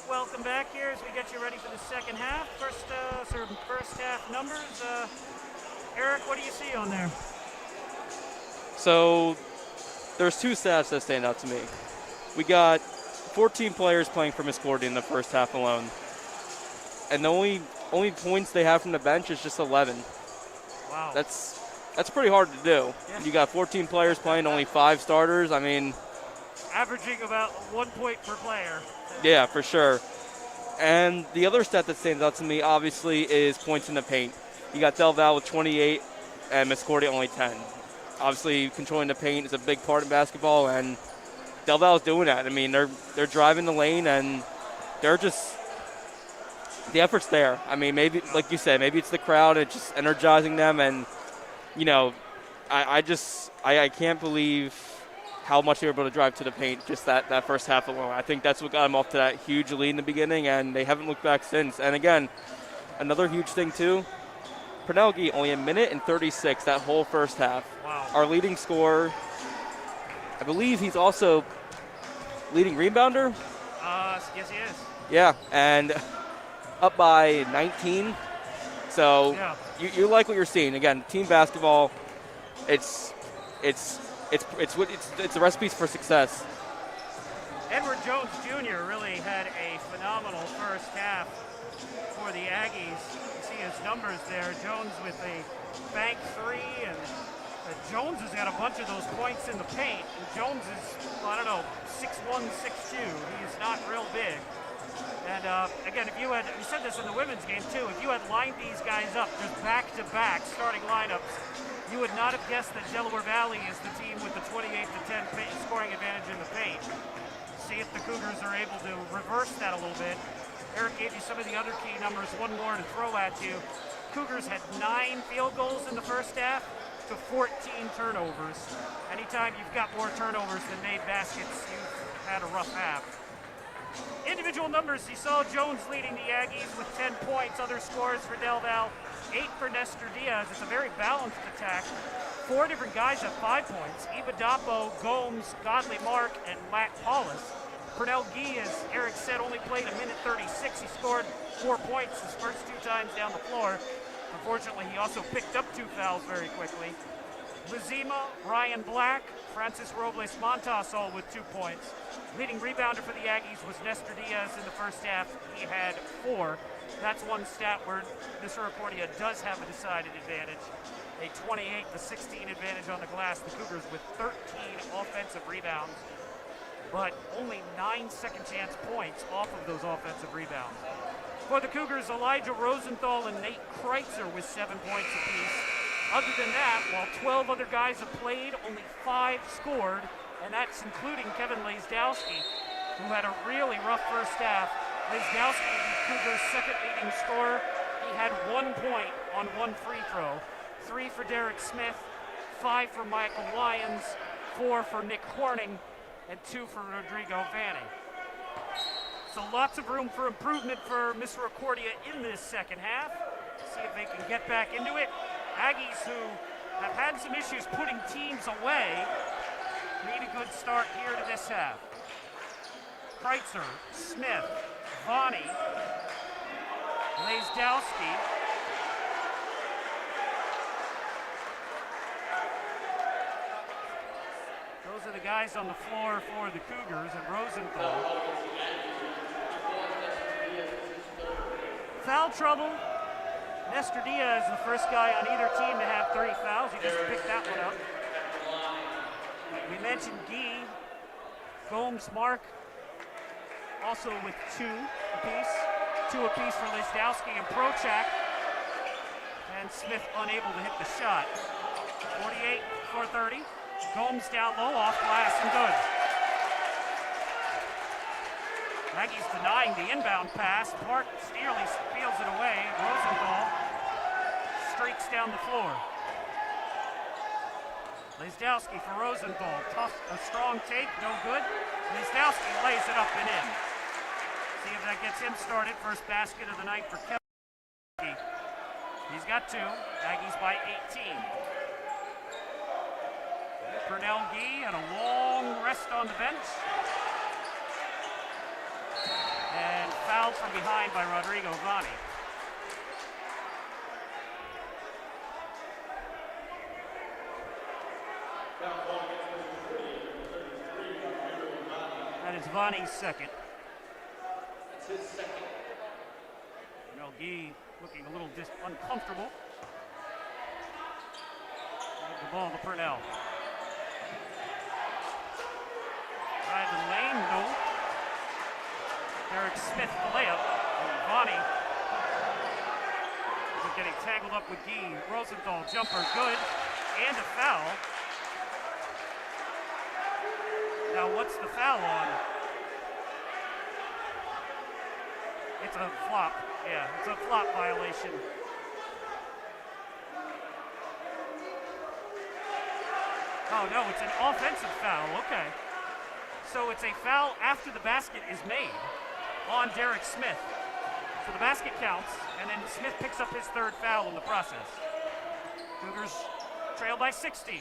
Welcome back here as we get you ready for the second half. First half numbers. Eric, what do you see on there? So there's two stats that stand out to me. We got 14 players playing for Misericordia in the first half alone. And the only points they have from the bench is just 11. Wow. That's pretty hard to do. Yeah. You got 14 players playing, only 5 starters. I mean, averaging about 1 point per player. Yeah, for sure. And the other stat that stands out to me, obviously, is points in the paint. You got Del Val with 28 and Misericordia only 10. Obviously, controlling the paint is a big part in basketball, and Del Val's doing that. I mean, they're driving the lane, and they're just the effort's there. I mean, maybe, like you said, maybe it's the crowd, it's just energizing them, and I can't believe how much they were able to drive to the paint just that first half alone. I think that's what got them off to that huge lead in the beginning, and they haven't looked back since. And again, another huge thing too, Pernelgi only a minute and 36 that whole first half. Wow. Our leading scorer, I believe he's also leading rebounder. Yes, he is. Yeah, and up by 19. So Yeah. you like what you're seeing. Again, team basketball, it's the recipes for success. Edward Jones Jr. really had a phenomenal first half for the Aggies. You see his numbers there. Jones with a bank 3, and Jones has got a bunch of those points in the paint. And Jones is, 6'1", 6'2". He is not real big. And again, we said this in the women's game too, if you had lined these guys up just back-to-back starting lineups, you would not have guessed that Delaware Valley is the team with the 28-10 scoring advantage in the paint. See if the Cougars are able to reverse that a little bit. Eric gave you some of the other key numbers, one more to throw at you. Cougars had 9 field goals in the first half to 14 turnovers. Anytime you've got more turnovers than made baskets, you've had a rough half. Individual numbers, you saw Jones leading the Aggies with 10 points. Other scores for Del Val, 8 for Nestor Diaz. It's a very balanced attack. 4 different guys have 5 points. Ibadapo, Gomes, Godley Mark, and Matt Paulus. Pernell Gee, as Eric said, only played a minute 36. He scored 4 points his first 2 times down the floor. Unfortunately, he also picked up 2 fouls very quickly. Lizima, Ryan Black, Francis Robles Montas all with 2 points. Leading rebounder for the Aggies was Nestor Diaz in the first half. He had 4. That's one stat where Misericordia does have a decided advantage. A 28-16 advantage on the glass. The Cougars with 13 offensive rebounds, but only 9 second chance points off of those offensive rebounds. For the Cougars, Elijah Rosenthal and Nate Kreitzer with 7 points apiece. Other than that, while 12 other guys have played, only 5 scored, and that's including Kevin Lazdowski, who had a really rough first half. Lazdowski, the Cougars' second leading scorer, he had 1 point on 1 free throw. 3 for Derek Smith, 5 for Michael Lyons, 4 for Nick Horning, and 2 for Rodrigo Vanni. So lots of room for improvement for Misericordia in this second half. See if they can get back into it. Aggies, who have had some issues putting teams away, need a good start here to this half. Kreitzer, Smith, Vonnie, Lazdowski, those are the guys on the floor for the Cougars, and Rosenthal. Foul trouble. Nestor Diaz is the first guy on either team to have 3 fouls. He just picked that one up. We mentioned Gee, Gomes, Mark, also with 2 apiece. 2 apiece for Lazdowski and Prochak. And Smith unable to hit the shot. 48 for 30. Gomes down low, off glass and good. Aggies denying the inbound pass. Mark nearly steals it away. Rosenthal streaks down the floor. Lazdowski for Rosenthal. Tough, a strong take, no good. Lazdowski lays it up and in. See if that gets him started. First basket of the night for Kevin. He's got 2. Aggies by 18. Pernell Gee had a long rest on the bench. And fouled from behind by Rodrigo Vani. That is Vani's second. That's his second. Melgi looking a little uncomfortable. The ball to Purnell. Drive in lane, no. Derek Smith, the layup. And Vani is getting tangled up with Guy. Rosenthal, jumper, good. And a foul. Now, what's the foul on? It's a flop. Yeah, it's a flop violation. Oh, no, it's an offensive foul. Okay. So it's a foul after the basket is made on Derek Smith. So the basket counts, and then Smith picks up his third foul in the process. Cougars trail by 16.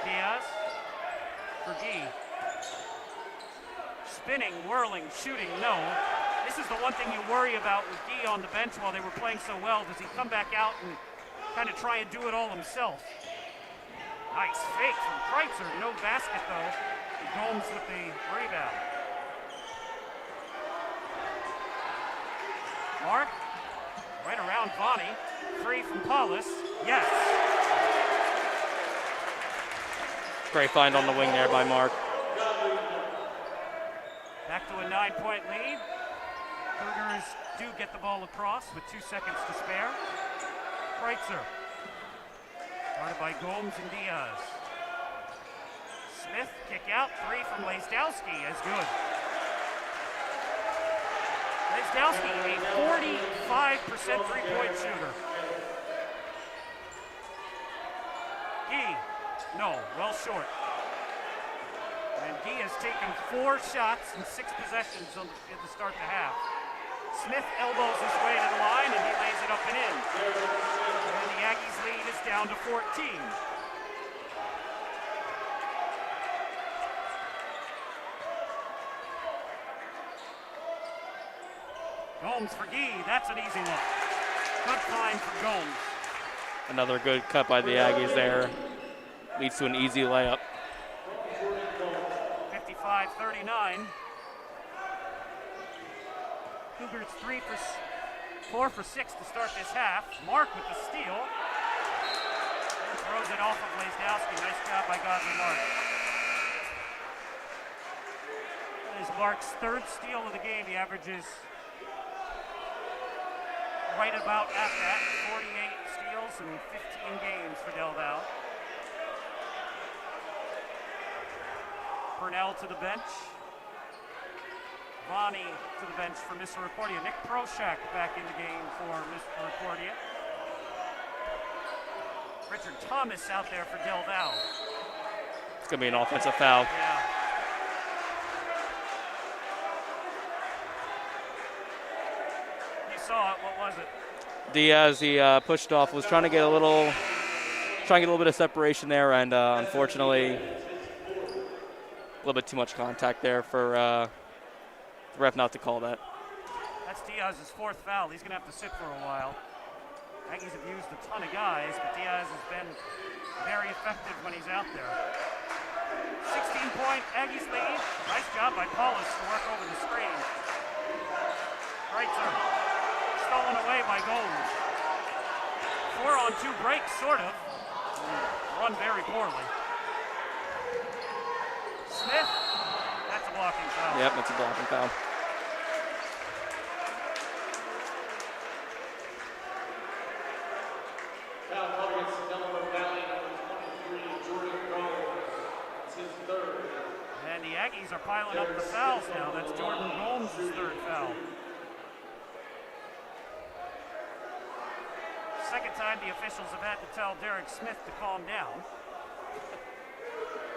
Diaz for Guy. Spinning, whirling, shooting, no. This is the one thing you worry about with Guy on the bench while they were playing so well. Does he come back out and kind of try and do it all himself? Nice fake from Kreitzer. No basket, though. Gomes with the rebound. Mark, right around Vani. Free from Paulus. Yes. Great find on the wing there by Mark. Back to a 9-point lead. Cougars do get the ball across with 2 seconds to spare. Kreitzer. Guarded by Gomes and Diaz. Smith, kick out, 3 from Lezdowski is good. Lezdowski, a 45% three-point shooter. Guy, no, well short. And Guy has taken 4 shots in 6 possessions at the start of the half. Smith elbows his way to the line and he lays it up and in. And the Aggies lead is down to 14. Gomes for Guy, that's an easy look. Good find for Gomes. Another good cut by the Aggies there. Leads to an easy layup. 55-39. Cougars 4 for 6 to start this half. Mark with the steal. And throws it off of Lezdowski. Nice job by Godwin Mark. That is Mark's 3rd steal of the game. He averages right about at that. 48 steals in 15 games for Del Val. Purnell to the bench. Vani to the bench for Misericordia. Nick Proshak back in the game for Misericordia. Richard Thomas out there for Del Val. It's going to be an offensive foul. Yeah. You saw it. What was it? Diaz, he pushed off, was trying to get a little bit of separation there, and unfortunately, a little bit too much contact there for the ref not to call that. That's Diaz's 4th foul. He's going to have to sit for a while. Aggies have used a ton of guys, but Diaz has been very effective when he's out there. 16-point Aggies lead. Nice job by Paulus to work over the screen. Kreitzer stolen away by Gomes. 4-on-2 break, sort of. Run very poorly. Smith, that's a blocking foul. Yep, that's a blocking foul. Foul called against Delaware Valley, number 23, Jordan Gomes. It's his 3rd. And the Aggies are piling up the fouls now. That's Jordan Gomes' 3rd foul. Second time the officials have had to tell Derek Smith to calm down.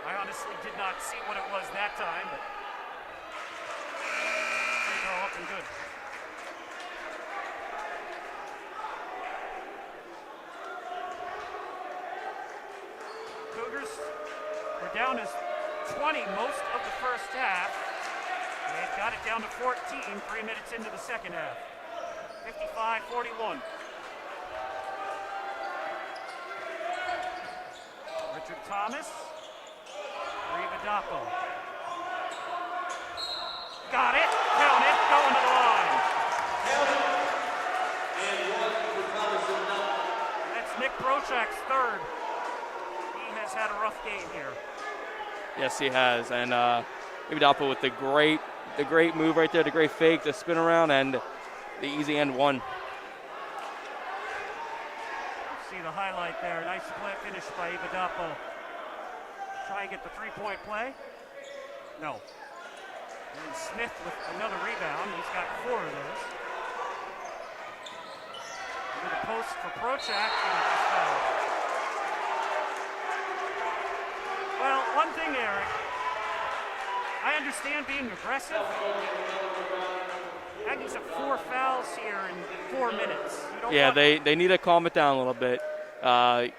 I honestly did not see what it was that time, but free throw up and good. Cougars were down as 20 most of the first half. They've got it down to 14, 3 minutes into the second half. 55-41. Richard Thomas. Rivadapo. Got it. Count it. Going to the line. That's Nick Prochak's third. He has had a rough game here. Yes, he has. And Rivadapo with the great move right there, the great fake, the spin around, and the easy end one. See the highlight there. Nice play finish by Rivadapo. Try and get the three-point play. No. And Smith with another rebound. He's got 4 of those. Into the post for Prochak, and he just fouled. Well, one thing, Eric. I understand being aggressive. Aggies have 4 fouls here in 4 minutes. They need to calm it down a little bit.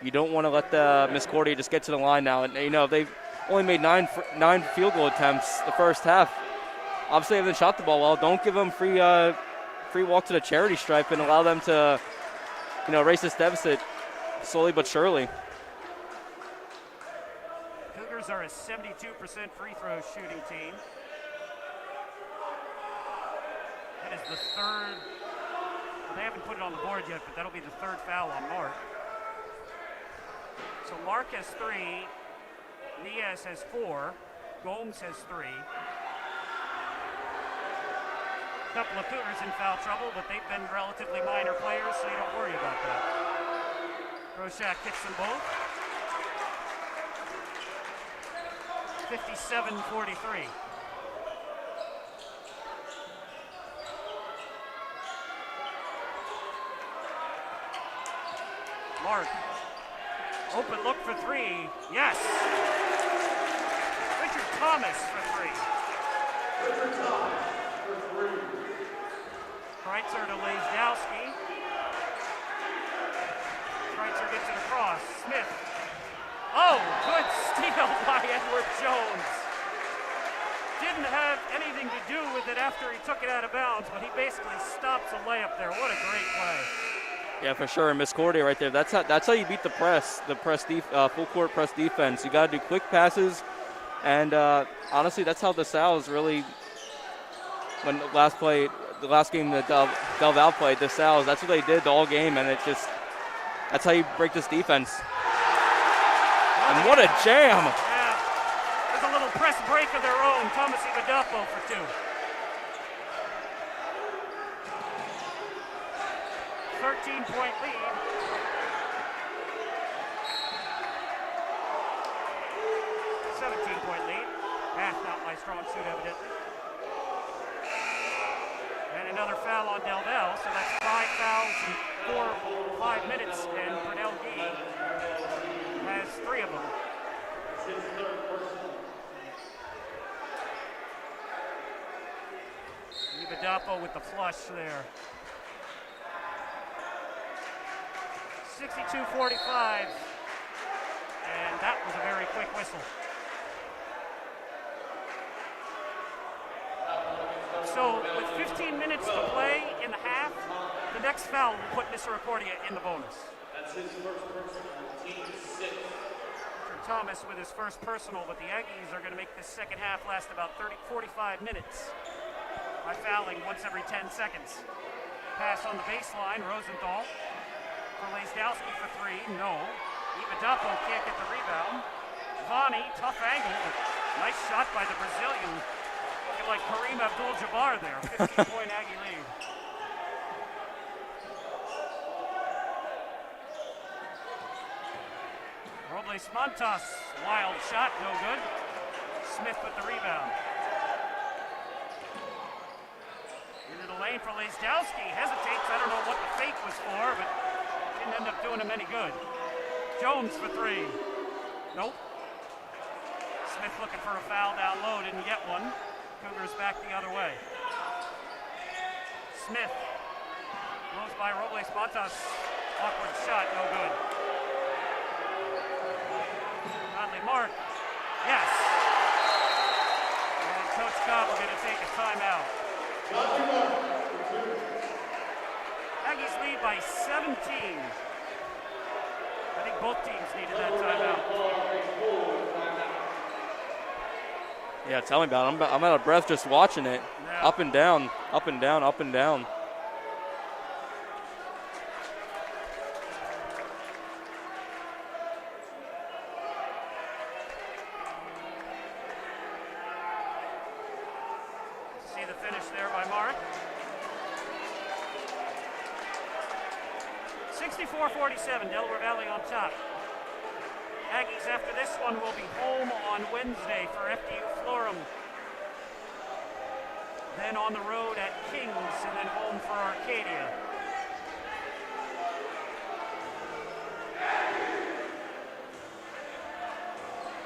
You don't want to let the Misericordia just get to the line now. And they've only made 9 field goal attempts the first half. Obviously, they haven't shot the ball well. Don't give them free walk to the charity stripe and allow them to, erase this deficit slowly but surely. Cougars are a 72% free throw shooting team. That is the third. Well, they haven't put it on the board yet, but that'll be the third foul on Mark. So Mark has 3, Diaz has 4, Gomes has 3. A couple of Cougars in foul trouble, but they've been relatively minor players, so you don't worry about that. Prochak gets them both. 57-43. Mark. Open look for 3. Yes. Richard Thomas for 3. Richard Thomas for 3. Kreitzer to Lezdowski. Kreitzer gets it across. Smith. Oh, good steal by Edward Jones. Didn't have anything to do with it after he took it out of bounds, but he basically stops a layup there. What a great play. Yeah, for sure. Misericordia right there. That's how you beat the full court press defense. You got to do quick passes, and honestly, that's how the Sal's really. When the last game that Del Val played, the Sal's, that's what they did all game, and that's how you break this defense. And what a jam! Yeah, there's a little press break of their own. Thomas Rivadapo for 2. 13-point lead. 17-point lead. Not my strong suit, evidently. And another foul on Del Val, so that's 5 fouls in 5 minutes, and Pernell Gee has 3 of them. Rivadapo with the flush there. 62-45, and that was a very quick whistle. So with 15 minutes to play in the half, the next foul will put Misericordia in the bonus. That's his first personal, team 6. Richard Thomas with his first personal, but the Aggies are going to make this second half last about 45 minutes by fouling once every 10 seconds. Pass on the baseline, Rosenthal. For Lezdowski for 3, no. Rivadapo can't get the rebound. Vani, tough angle, but nice shot by the Brazilian. Looking like Kareem Abdul-Jabbar there. 15-point Aggie lead. Robles Montas, wild shot, no good. Smith with the rebound. Into the lane for Lezdowski. Hesitates, I don't know what the fake was for, but didn't end up doing him any good. Jones for 3. Nope. Smith looking for a foul down low, didn't get one. Cougars back the other way. Smith goes by Robles Montas. Awkward shot, no good. Conley Mark. Yes. And Coach Cobb are going to take a timeout. Aggies lead by 17. I think both teams needed that timeout. Yeah, tell me about it. I'm out of breath just watching it. Yeah. Up and down, up and down, up and down. See the finish there by Mark. 64-47, Delaware Valley on top. Aggies after this one will be home on Wednesday for FDU Florham. Then on the road at Kings and then home for Arcadia.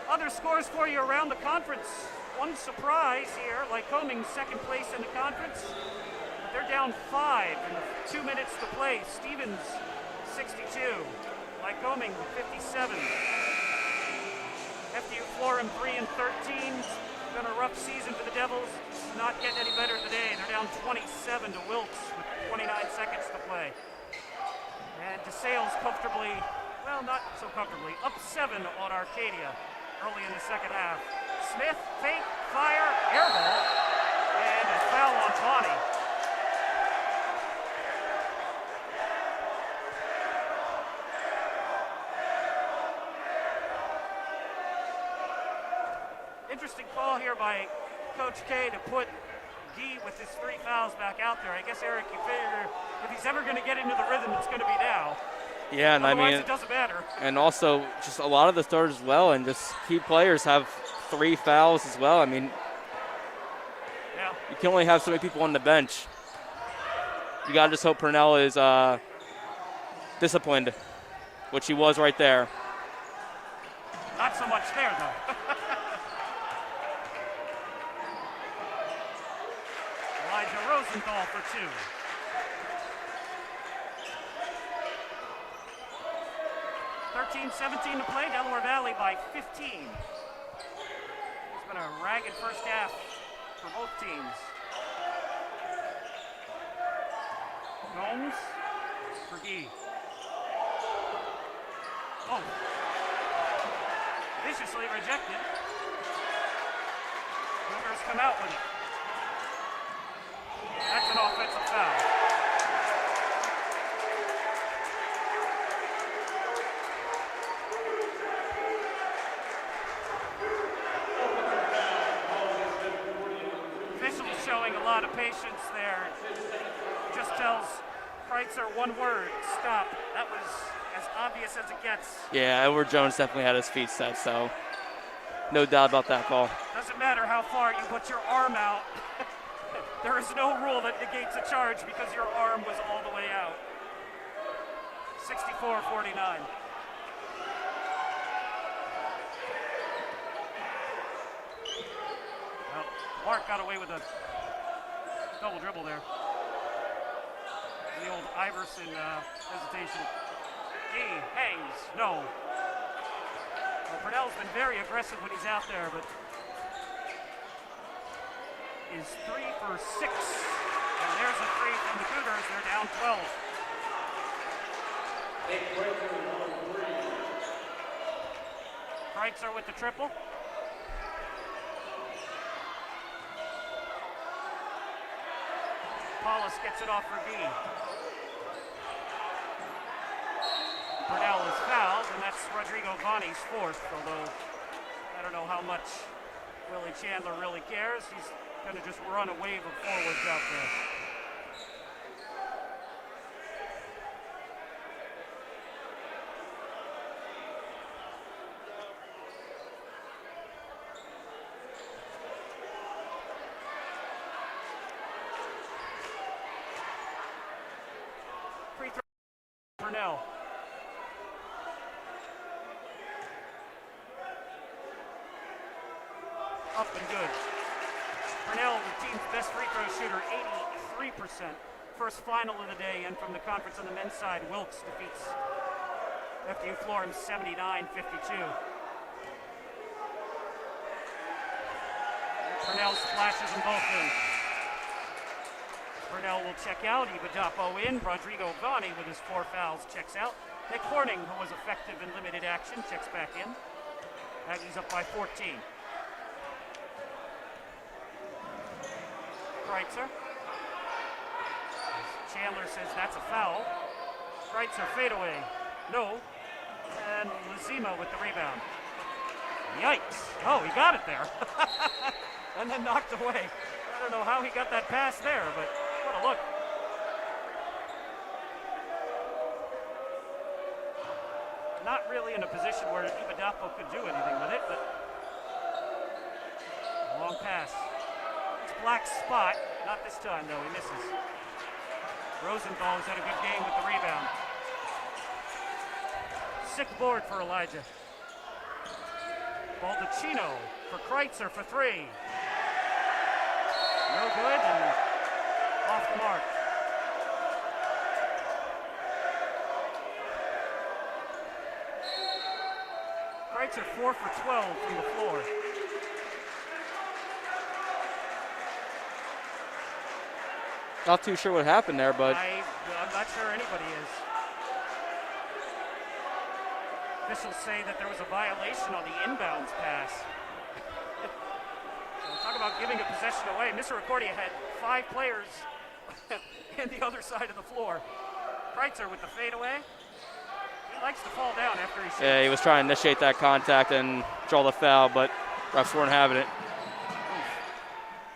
Other scores for you around the conference. One surprise here, Lycoming second place in the conference. But they're down 5 in the 2 minutes to play. Stevens 62, Lycoming 57. FDU Florham 3-13. It's been a rough season for the Devils. It's not getting any better today. They're down 27 to Wilkes with 29 seconds to play. And DeSales comfortably, well, not so comfortably, up 7 on Arcadia early in the second half. Smith, fake, fire, air ball, and a foul on Bonnie. Interesting call here by Coach K to put Gee with his 3 fouls back out there. I guess, Eric, you figure if he's ever going to get into the rhythm, it's going to be now. Yeah, and Otherwise, I mean, it doesn't matter. And also just a lot of the starters as well, and just key players have 3 fouls as well. I mean, Yeah. you can only have so many people on the bench. You got to just hope Purnell is disciplined, which he was right there. Not so much there, though. Elijah Rosenthal for 2. .17 to play, Delaware Valley by 15. It's been a ragged first half for both teams. Gomes for Gee. Oh. Viciously rejected. Cougars come out with it. That's an offensive foul. Officials showing a lot of patience there. Just tells Kreitzer one word, stop. That was as obvious as it gets. Yeah, Edward Jones definitely had his feet set, so no doubt about that call. Doesn't matter how far you put your arm out. There is no rule that negates a charge because your arm was all the way out. 64-49. Well, Mark got away with a double dribble there. The old Iverson hesitation. Gee hangs, no. Well, Purnell's been very aggressive when he's out there, but is 3 for 6. And there's a 3 from the Cougars. They're down 12. Kreitzer with the triple. Paulus gets it off for Gee. Purnell is fouled, and that's Rodrigo Bonnie's 4th, although I don't know how much Willie Chandler really cares. He's going to just run a wave of forwards out there. Free throw, Purnell. Up and good. Purnell, the team's best free throw shooter, 83%. First final of the day, and from the conference on the men's side, Wilkes defeats FDU Florham 79-52. Purnell splashes them both in. Purnell will check out. Ivadapo in. Rodrigo Vani with his 4 fouls checks out. Nick Horning, who was effective in limited action, checks back in. Aggies up by 14. Kreitzer. Chandler says that's a foul. Kreitzer fadeaway. No. And Lazima with the rebound. Yikes. Oh, he got it there. And then knocked away. I don't know how he got that pass there, but what a look. Not really in a position where Ivadapo could do anything with it, but a long pass. It's Black's spot. Not this time, though. He misses. Rosenthal's had a good game with the rebound. Sick board for Elijah. Baldacchino for Kreitzer for 3. No good and off the mark. Kreitzer 4 for 12 from the floor. Not too sure what happened there, but I'm not sure anybody is. Officials say that there was a violation on the inbounds pass. Talk about giving a possession away. Misericordia had 5 players in the other side of the floor. Kreitzer with the fadeaway. He likes to fall down after he shoots. yeah, he was trying to initiate that contact and draw the foul, but refs weren't having it.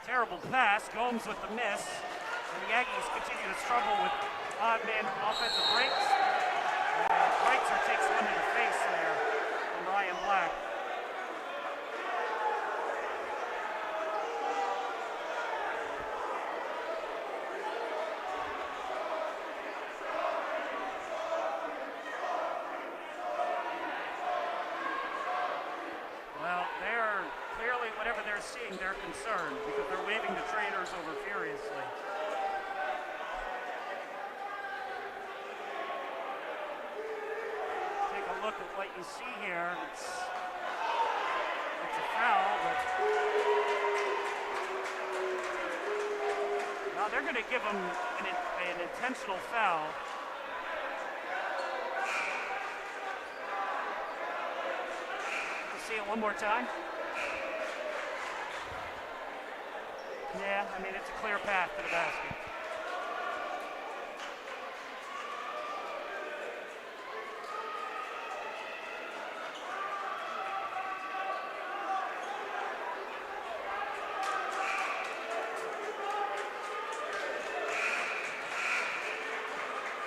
Terrible pass. Gomes with the miss. And the Aggies continue to struggle with odd man offensive breaks. And Kreitzer takes one to the face there from Ryan Black. Well, they're clearly, whatever they're seeing, they're concerned because they're waving the trainers over furiously. Take a look at what you see here. It's a foul, but now they're going to give him an intentional foul. See it one more time? Yeah, I mean, it's a clear path to the basket.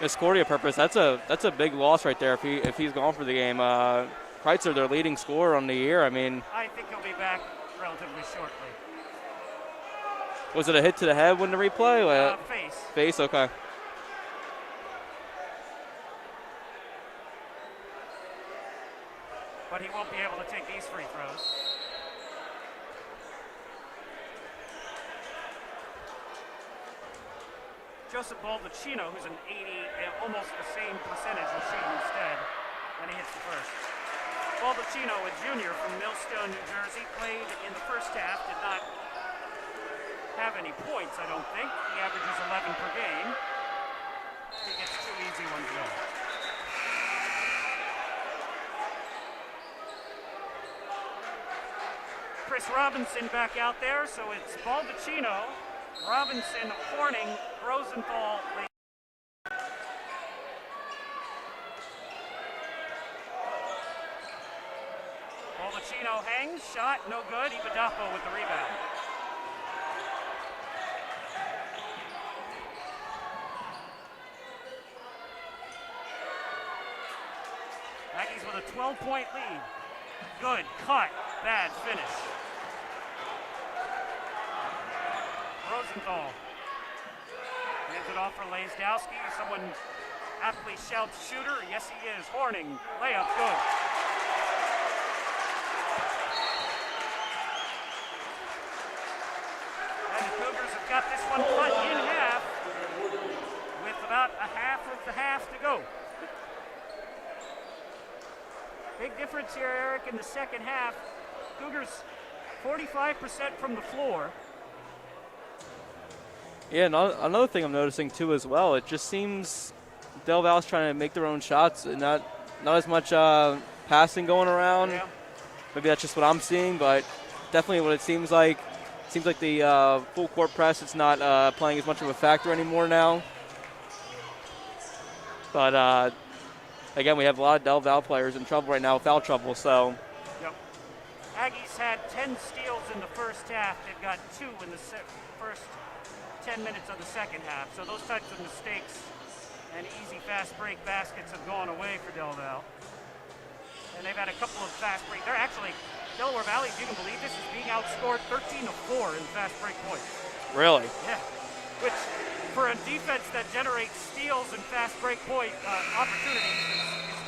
Misericordia purpose, that's a big loss right there if he's gone for the game. Kreitzer, their leading scorer on the year. I mean, I think he'll be back relatively shortly. Was it a hit to the head when the replay? Face. Face, okay. But he won't be able to take these free throws. Joseph Baldacchino, who's an 80, almost the same percentage, will shoot instead, and he hits the first. Baldacchino, a junior from Millstone, New Jersey, played in the first half, did not have any points, I don't think. He averages 11 per game. He gets 2 easy ones though. Chris Robinson back out there, so it's Baldacchino, Robinson, Horning, Rosenthal. Baldacchino hangs, shot, no good. Ivadapo with the rebound. Aggies with a 12-point lead. Good cut, bad finish. Rosenthal hands it off for Lazdowski. Someone aptly shouts shooter. Yes, he is. Horning, layup, good. And the Cougars have got this one cut in half with about a half of the half to go. Big difference here, Eric, in the second half. Cougars 45% from the floor. Yeah, another thing I'm noticing too as well, it just seems Del Val's trying to make their own shots and not as much passing going around. Yeah. Maybe that's just what I'm seeing, but definitely what it seems like. Seems like the full court press, it's not playing as much of a factor anymore now. But again, we have a lot of Del Val players in trouble right now, foul trouble, so. Yep. Aggies had 10 steals in the first half. They've got 2 in the first 10 minutes of the second half. So those types of mistakes and easy fast break baskets have gone away for Del Val. And they've had a couple of fast break. They're actually, Delaware Valley, if you can believe this, is being outscored 13-4 in fast break points. Really? Yeah. Which, for a defense that generates steals and fast break point opportunities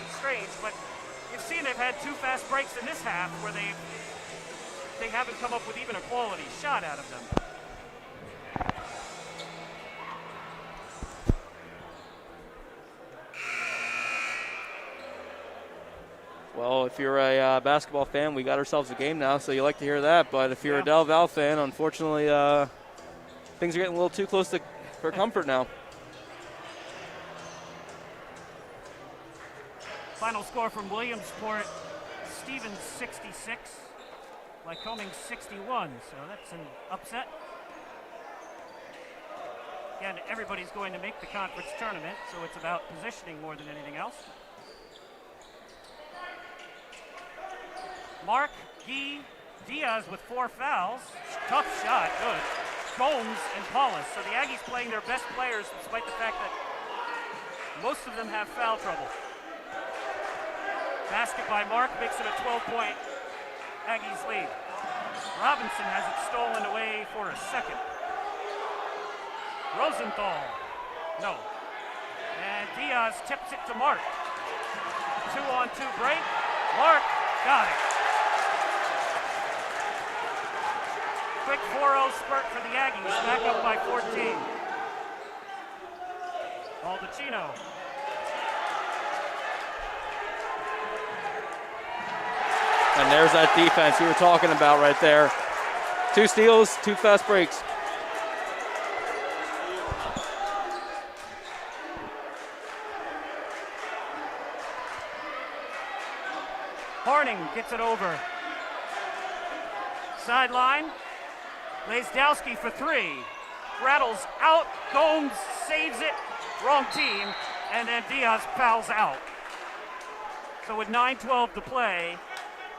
is strange. But you've seen they've had 2 fast breaks in this half where they haven't come up with even a quality shot out of them. Well, if you're a basketball fan, we got ourselves a game now, so you like to hear that. But if you're a Del Val fan, unfortunately, things are getting a little too close for comfort now. Final score from Williamsport, Stevens 66, Lycoming 61, so that's an upset. Again, everybody's going to make the conference tournament, so it's about positioning more than anything else. Mark, Guy, Diaz with 4 fouls. Tough shot, good. Gomes and Paulus. So the Aggies playing their best players despite the fact that most of them have foul trouble. Basket by Mark makes it a 12-point Aggies lead. Robinson has it stolen away for a second. Rosenthal, no. And Diaz tips it to Mark. 2-on-2 break. Mark got it. Quick 4-0 spurt for the Aggies, back up by 14. Baldacchino. And there's that defense you were talking about right there. 2 steals, 2 fast breaks. Horning gets it over. Sideline. Lazdowski for 3. Rattles out. Gomes saves it. Wrong team. And then Diaz fouls out. So with 9:12 to play,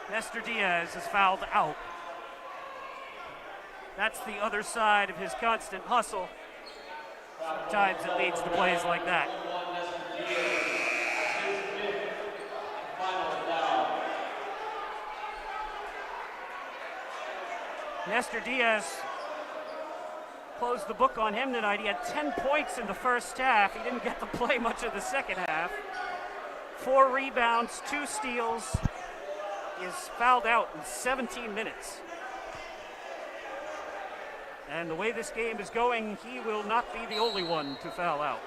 Nestor Diaz is fouled out. That's the other side of his constant hustle. Sometimes it leads to plays like that. Nestor Diaz closed the book on him tonight. He had 10 points in the first half. He didn't get to play much of the second half. 4 rebounds, 2 steals. He is fouled out in 17 minutes. And the way this game is going, he will not be the only one to foul out.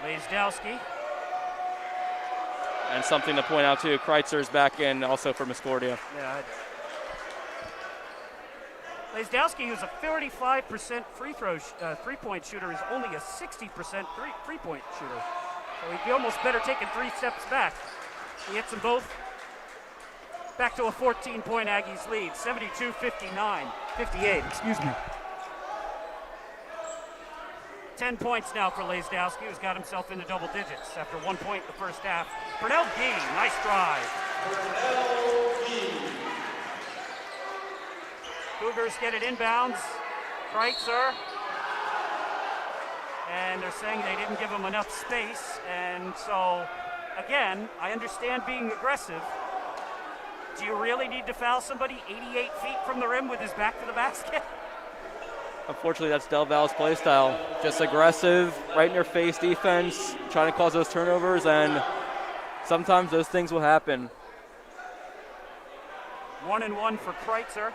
Lazdowski. And something to point out too, Kreitzer's back in also for Misericordia. Yeah. Lazdowski, who's a 35% three-point shooter, is only a 60% three-point shooter. So he'd be almost better taking 3 steps back. He hits them both. Back to a 14-point Aggies lead, 58, excuse me. 10 points now for Lazdowski, who's got himself into double digits after 1 point in the first half. Pernell Gee, nice drive. Cougars get it inbounds. Kreitzer. And they're saying they didn't give him enough space. And so, again, I understand being aggressive. Do you really need to foul somebody 88 feet from the rim with his back to the basket? Unfortunately, that's Del Val's play style. Just aggressive, right in your face defense, trying to cause those turnovers, and sometimes those things will happen. 1-1 for Kreitzer.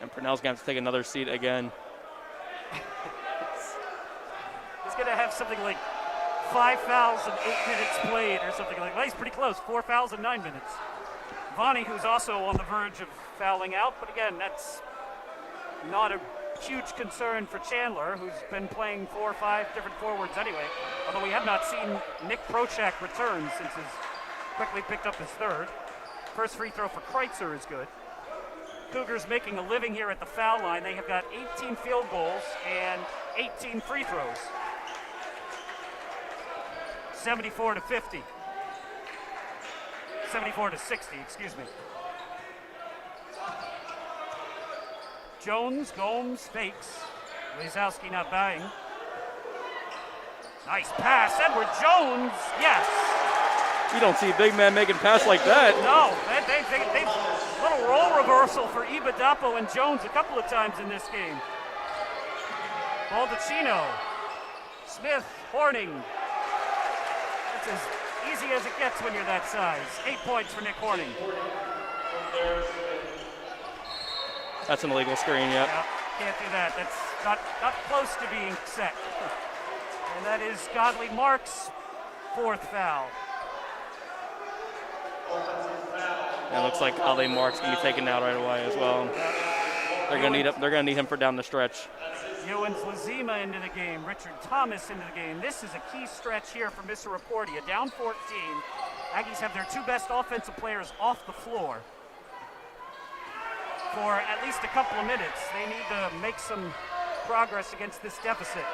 And Purnell's going to have to take another seat again. He's going to have something like 5 fouls in 8 minutes played or something like that. Well, he's pretty close, 4 fouls in 9 minutes. Vonnie, who's also on the verge of fouling out, but again, that's not a huge concern for Chandler, who's been playing 4 or 5 different forwards anyway. Although we have not seen Nick Prochak return since he's quickly picked up his third. First free throw for Kreitzer is good. Cougars making a living here at the foul line. They have got 18 field goals and 18 free throws. 74 to 50. 74 to 60, excuse me. Jones, Gomes, fakes. Lizowski not buying. Nice pass, Edward Jones, yes. You don't see a big man making a pass like that. No, they little role reversal for Ibadapo and Jones a couple of times in this game. Baldacchino, Smith, Horning. That's as easy as it gets when you're that size. 8 points for Nick Horning. That's an illegal screen, yep. Yeah, can't do that. That's not close to being set. And that is Godley Mark's 4th foul. And it looks like Ali Mark's gonna be taken out right away as well. They're gonna need him for down the stretch. Ewens Lazima into the game. Richard Thomas into the game. This is a key stretch here for Misericordia. Down 14. Aggies have their 2 best offensive players off the floor for at least a couple of minutes. They need to make some progress against this deficit.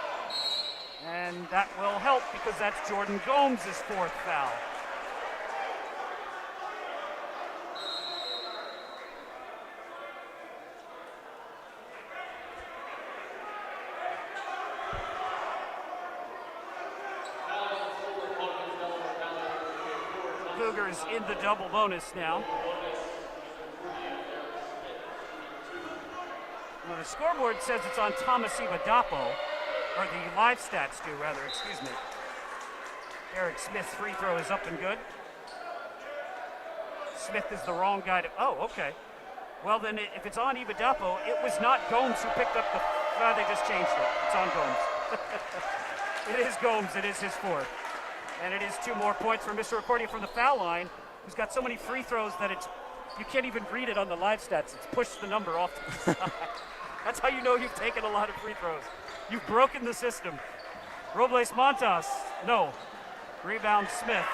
And that will help because that's Jordan Gomes' 4th foul. Cougars in the double bonus now. Well, the scoreboard says it's on Thomas Ibadapo, or the live stats do, rather, excuse me. Eric Smith's free throw is up and good. Smith is the wrong guy to, oh, okay. Well, then if it's on Ibadapo, it was not Gomes who picked up the, they just changed it. It's on Gomes. It is Gomes, it is his 4th. And it is 2 more points for Misericordia from the foul line, who's got so many free throws that you can't even read it on the live stats. It's pushed the number off to the side. That's how you know you've taken a lot of free throws. You've broken the system. Robles Montas, no. Rebound Smith,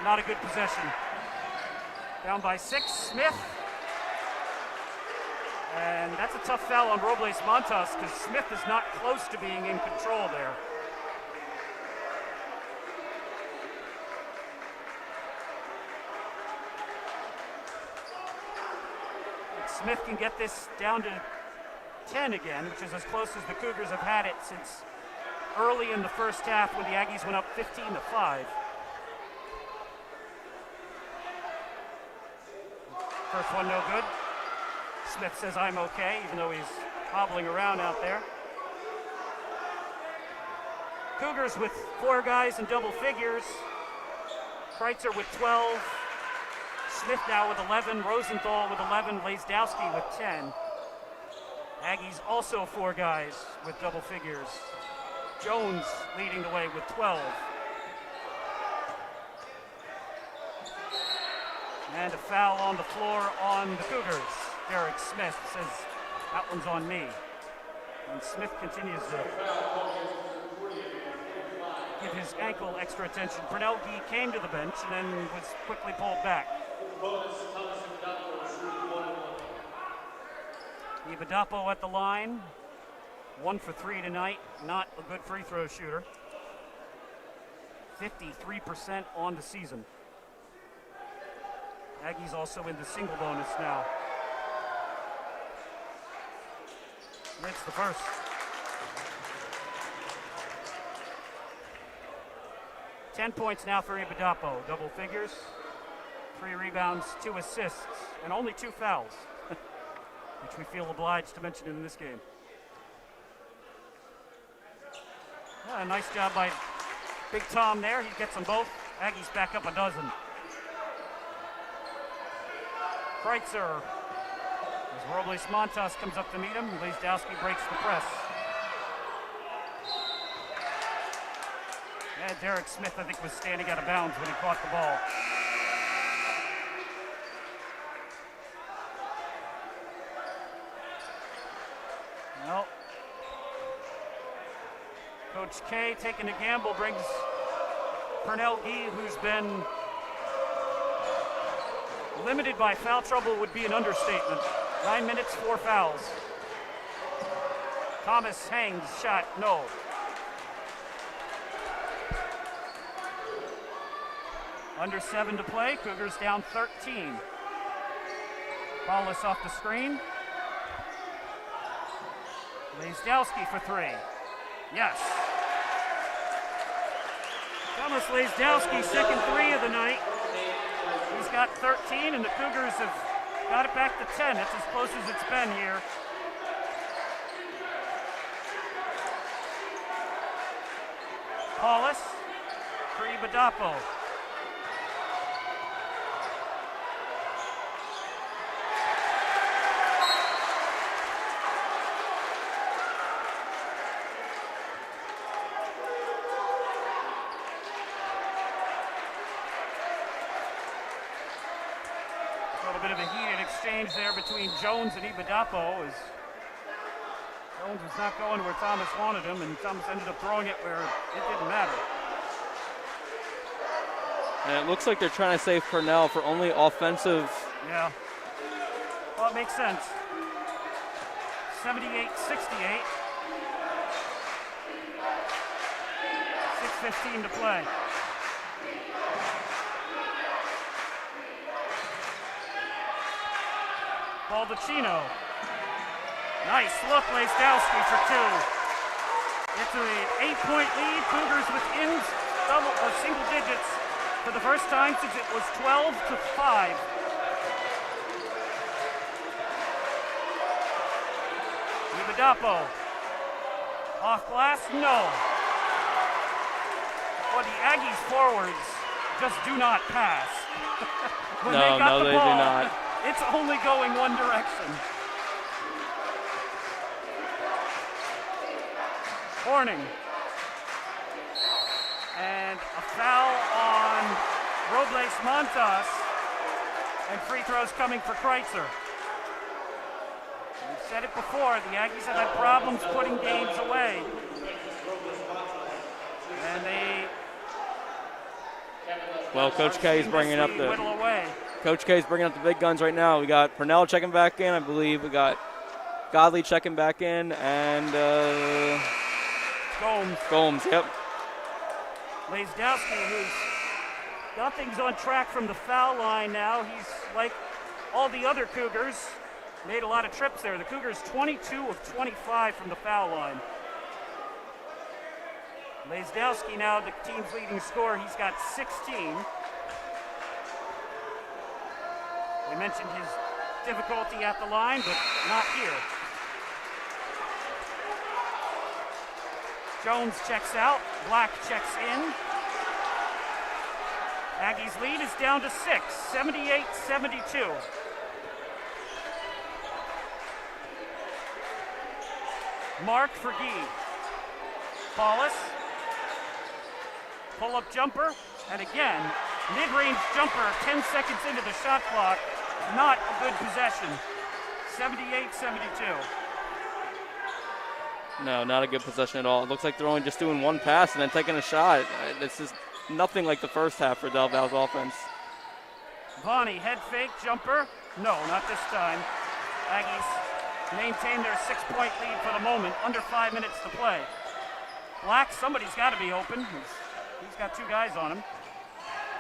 not a good possession. Down by 6, Smith. And that's a tough foul on Robles Montas because Smith is not close to being in control there. Smith can get this down to 10 again, which is as close as the Cougars have had it since early in the first half when the Aggies went up 15-5. First one no good. Smith says I'm okay, even though he's hobbling around out there. Cougars with 4 guys in double figures. Kreitzer with 12. Smith now with 11, Rosenthal with 11, Lazdowski with 10. Aggies also 4 guys with double figures. Jones leading the way with 12. And a foul on the floor on the Cougars. Derek Smith says, that one's on me. And Smith continues to give his ankle extra attention. Pernell Gee came to the bench and then was quickly pulled back. Ibadapo at the line. 1 for 3 tonight. Not a good free throw shooter. 53% on the season. Aggies also in the single bonus now. It's the first. $10 points now for Ibadapo. Double figures. 3 rebounds, 2 assists, and only 2 fouls, which we feel obliged to mention in this game. A nice job by Big Tom there. He gets them both. Aggies back up a dozen. Kreitzer, as Robles Montas comes up to meet him, Lazdowski breaks the press. Derek Smith, I think, was standing out of bounds when he caught the ball. Well, Coach K taking a gamble brings Pernell Gee, who's been limited by foul trouble would be an understatement. 9 minutes, 4 fouls. Thomas hangs, shot, no. Under 7 to play, Cougars down 13. Paulus off the screen. Lazdowski for 3. Yes. Thomas Lazdowski, second 3 of the night. He's got 13, and the Cougars have got it back to 10. That's as close as it's been here. Paulus for Ibadapo. A little bit of a heated exchange there between Jones and Ibadapo as Jones was not going where Thomas wanted him, and Thomas ended up throwing it where it didn't matter. And it looks like they're trying to save Purnell for only offensive. Yeah. Well, it makes sense. 78-68. 6:15 to play. Baldacchino. Nice look, Lazdowski for 2. It's an 8-point lead. Cougars within single digits for the first time since it was 12-5. Ibadapo. Off glass, no. Well, the Aggies forwards just do not pass. When No, they got no, the they ball, do not. It's only going one direction. Horning. And a foul on Robles Montas. And free throws coming for Kreitzer. We've said it before, the Aggies have had problems putting games away. And they Well, Coach K is bringing up whittle away. Coach K is bringing up the big guns right now. We got Purnell checking back in, I believe. We got Godley checking back in, and Gomes, yep. Lazdowski, who's got things on track from the foul line now. He's like all the other Cougars, made a lot of trips there. The Cougars 22 of 25 from the foul line. Lazdowski now the team's leading scorer. He's got 16. We mentioned his difficulty at the line, but not here. Jones checks out, Black checks in. Aggies lead is down to 6, 78-72. Mark for Gee. Paulus. Pull-up jumper, and again, mid-range jumper, 10 seconds into the shot clock. Not a good possession. 78-72. No, not a good possession at all. It looks like they're only just doing one pass and then taking a shot. This is nothing like the first half for Del Val's offense. Vonnie, head fake, jumper. No, not this time. Aggies maintain their 6-point lead for the moment, under 5 minutes to play. Black, somebody's got to be open. He's got 2 guys on him.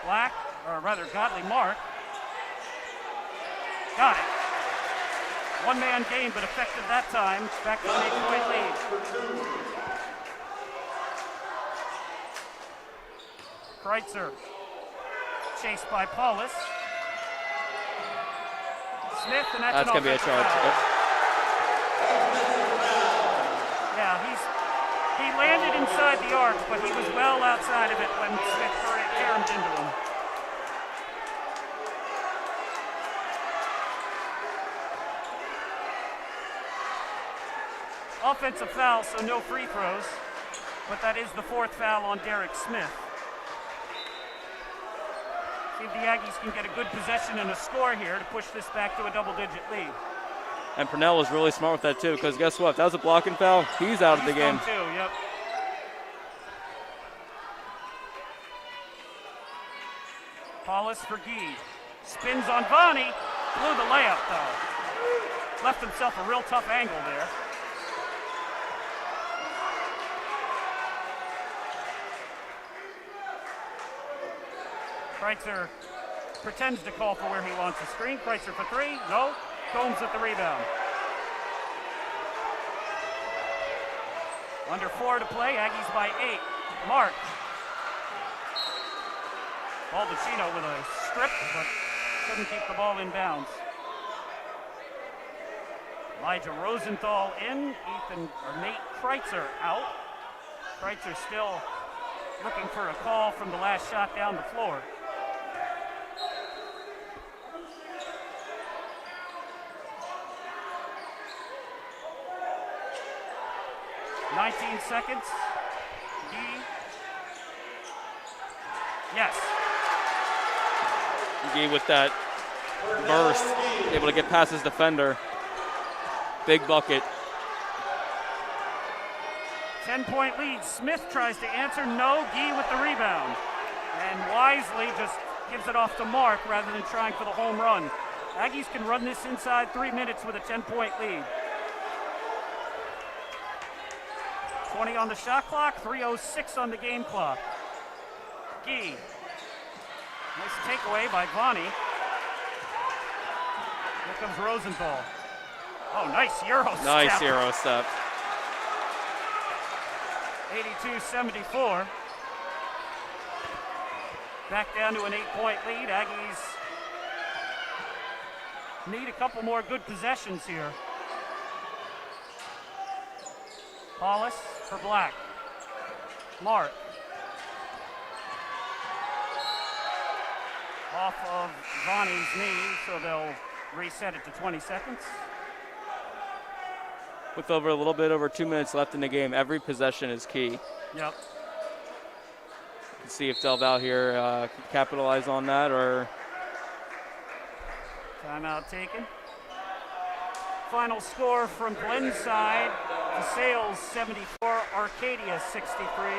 Black, or rather Godley Mark. Got it. One-man game, but effective that time. Back to an 8-point lead. Kreitzer, chased by Paulus. Smith, and that's going to be a charge. Yep. Yeah, he landed inside the arc, but he was well outside of it when Smith caromed into him. Offensive foul, so no free throws. but that is the 4th foul on Derek Smith. See if the Aggies can get a good possession and a score here to push this back to a double-digit lead. And Purnell was really smart with that too, because guess what? If that was a blocking foul, he's out of the game. Too, yep. Paulus for Gee. Spins on Vonnie. Blew the layup though. Left himself a real tough angle there. Kreitzer pretends to call for where he wants the screen. Kreitzer for 3. No. Gomes at the rebound. Under 4 to play. Aggies by 8. Mark. Baldacchino with a strip, but couldn't keep the ball in bounds. Elijah Rosenthal in. Nate Kreitzer out. Kreitzer still looking for a call from the last shot down the floor. Seconds. Gee. Yes. Gee with that burst, able to get past his defender. Big bucket. 10-point lead. Smith tries to answer. No. Gee with the rebound. And wisely just gives it off to Mark rather than trying for the home run. Aggies can run this inside 3 minutes with a 10-point lead. 20 on the shot clock, 3:06 on the game clock. Gee. Nice takeaway by Vonnie. Here comes Rosenthal. Oh, nice Euro step. Nice Euro step. 82-74. Back down to an 8-point lead. Aggies need a couple more good possessions here. Paulus for Black. Mark. Off of Vonnie's knee, so they'll reset it to 20 seconds. With over a little bit over 2 minutes left in the game, every possession is key. Yep. Let's see if Del Val here can capitalize on that or... Timeout taken. Final score from Glenn's side, DeSales 74, Arcadia 63.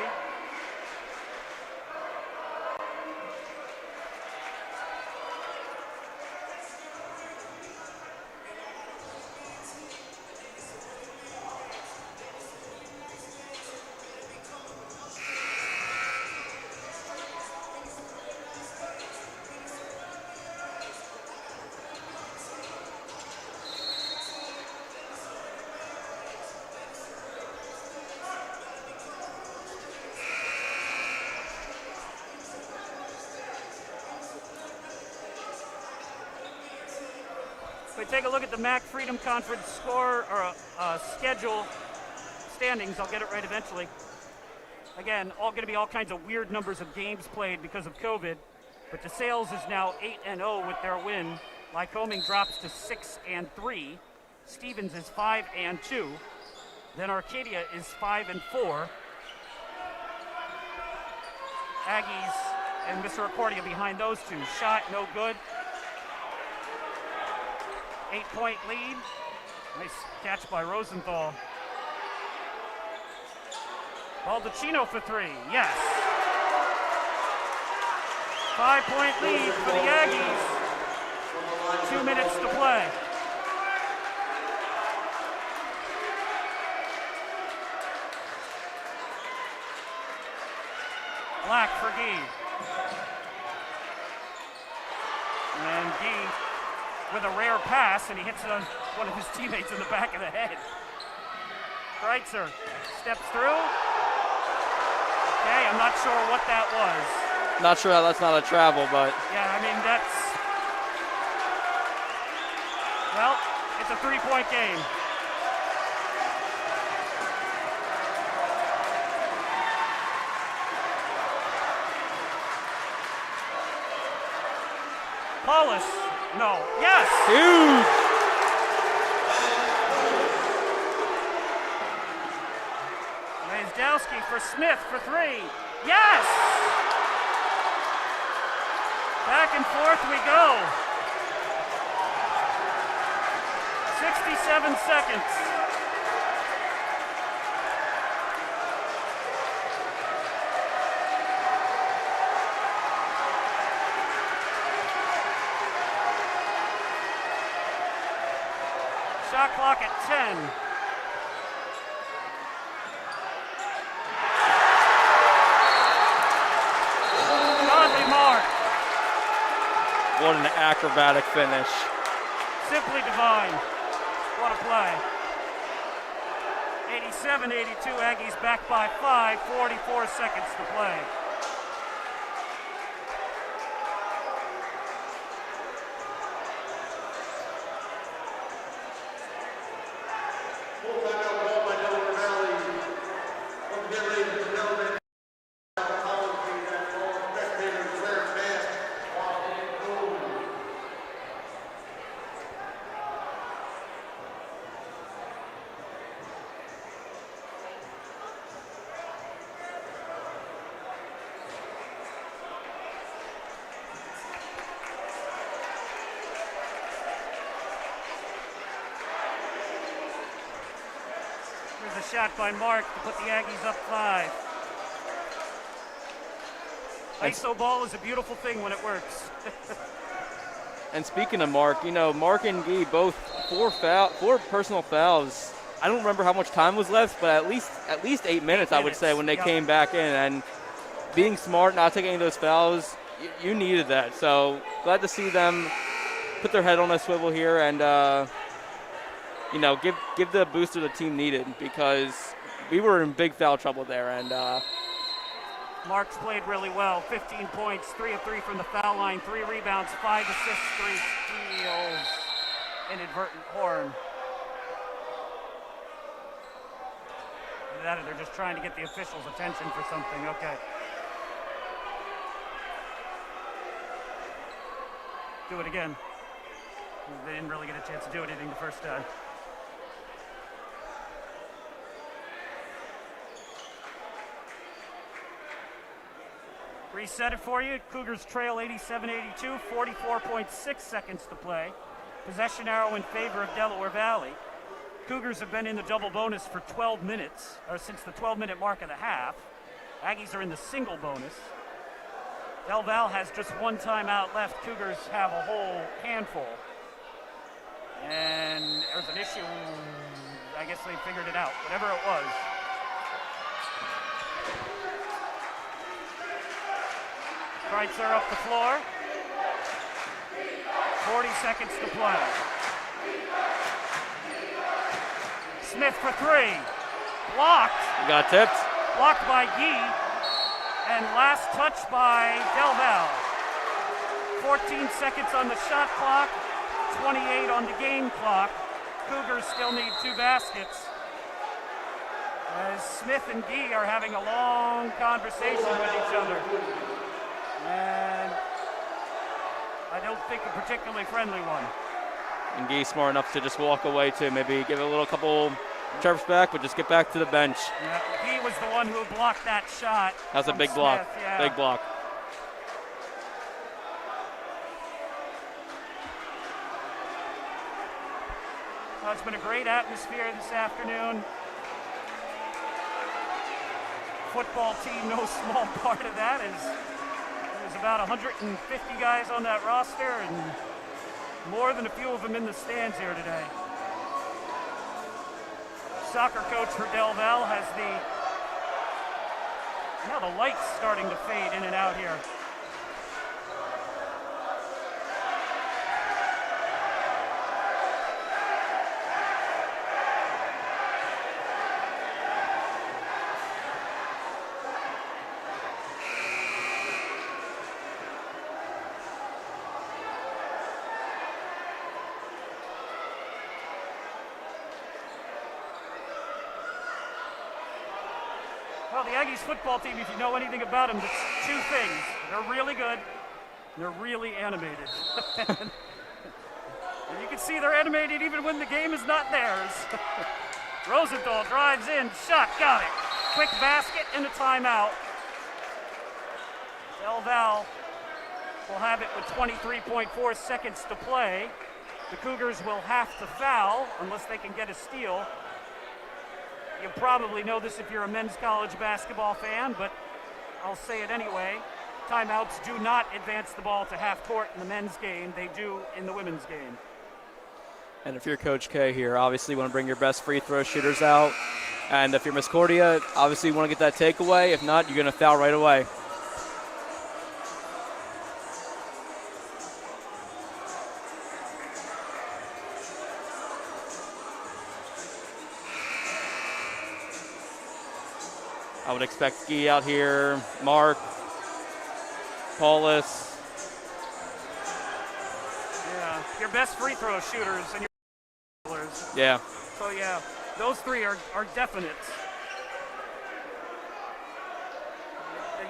If we take a look at the MAC Freedom Conference score or schedule standings, I'll get it right eventually. Again, all going to be all kinds of weird numbers of games played because of COVID. But DeSales is now 8-0 with their win. Lycoming drops to 6-3. Stevens is 5-2. Then Arcadia is 5-4. Aggies and Misericordia behind those two. Shot no good. 8-point lead. Nice catch by Rosenthal. Baldacchino for 3. Yes. 5-point lead for the Aggies. 2 minutes to play. Black for Gee. And Gee with a rare pass, and he hits one of his teammates in the back of the head. Kreitzer steps through. Okay, I'm not sure what that was. Not sure how that's not a travel, but... Yeah, I mean, that's... Well, it's a 3-point game. Paulus, no, yes! Huge! Lays Sadowski for Smith for three. Yes! Back and forth we go. 67 seconds. Shot clock at 10. Godly mark. What an acrobatic finish. Simply divine. What a play. 87-82, Aggies back by 5, 44 seconds to play. Full timeout called by Delaware Valley. Once again, ladies and gentlemen, apologies that all spectators wear masks while in Gomes. Here's a shot by Mark to put the Aggies up 5. ISO ball is a beautiful thing when it works. And speaking of Mark, Mark and Guy both 4 personal fouls. I don't remember how much time was left, but at least 8 minutes, I would say, when they came back in. And being smart, not taking any of those fouls, you needed that. So glad to see them put their head on a swivel here and give the booster the team needed, because we were in big foul trouble there. And Mark's played really well. 15 points, 3 of 3 from the foul line, 3 rebounds, 5 assists, 3 steals. Inadvertent horn. Either that or they're just trying to get the officials' attention for something. Okay. Do it again. They didn't really get a chance to do anything the first time. Reset it for you. Cougars trail 87-82, 44.6 seconds to play. Possession arrow in favor of Delaware Valley. Cougars have been in the double bonus for 12 minutes, or since the 12-minute mark of the half. Aggies are in the single bonus. Del Val has just 1 timeout left. Cougars have a whole handful. And there's an issue. I guess they figured it out, whatever it was. Kreitzer up the floor. 40 seconds to play. Smith for 3. Blocked. you got tipped. Blocked by Guy. And last touch by Del Val. 14 seconds on the shot clock. 28 on the game clock. Cougars still need 2 baskets. As Smith and Guy are having a long conversation with each other. And I don't think a particularly friendly one. And Guy smart enough to just walk away too. Maybe give it a little couple chirps back, but just get back to the bench. Yeah, he was the one who blocked that shot. That was a big Smith, block. yeah. Big block. Well, it's been a great atmosphere this afternoon. Football team, no small part of that, is there's about 150 guys on that roster, and more than a few of them in the stands here today. Soccer coach for Del Val has now the light's starting to fade in and out here. Well, the Aggies football team, if you know anything about them, it's 2 things. They're really good, and they're really animated. And you can see they're animated even when the game is not theirs. Rosenthal drives in, shot, got it. quick basket and a timeout. Del Val will have it with 23.4 seconds to play. The Cougars will have to foul unless they can get a steal. You probably know this if you're a men's college basketball fan, but I'll say it anyway. Timeouts do not advance the ball to half court in the men's game. They do in the women's game. And if you're Coach K here, obviously you want to bring your best free throw shooters out. And if you're Misericordia, obviously you want to get that takeaway. If not, you're going to foul right away. I would expect Gee out here, Mark, Paulus. Yeah, your best free throw shooters and your Yeah. So yeah, those three are definites.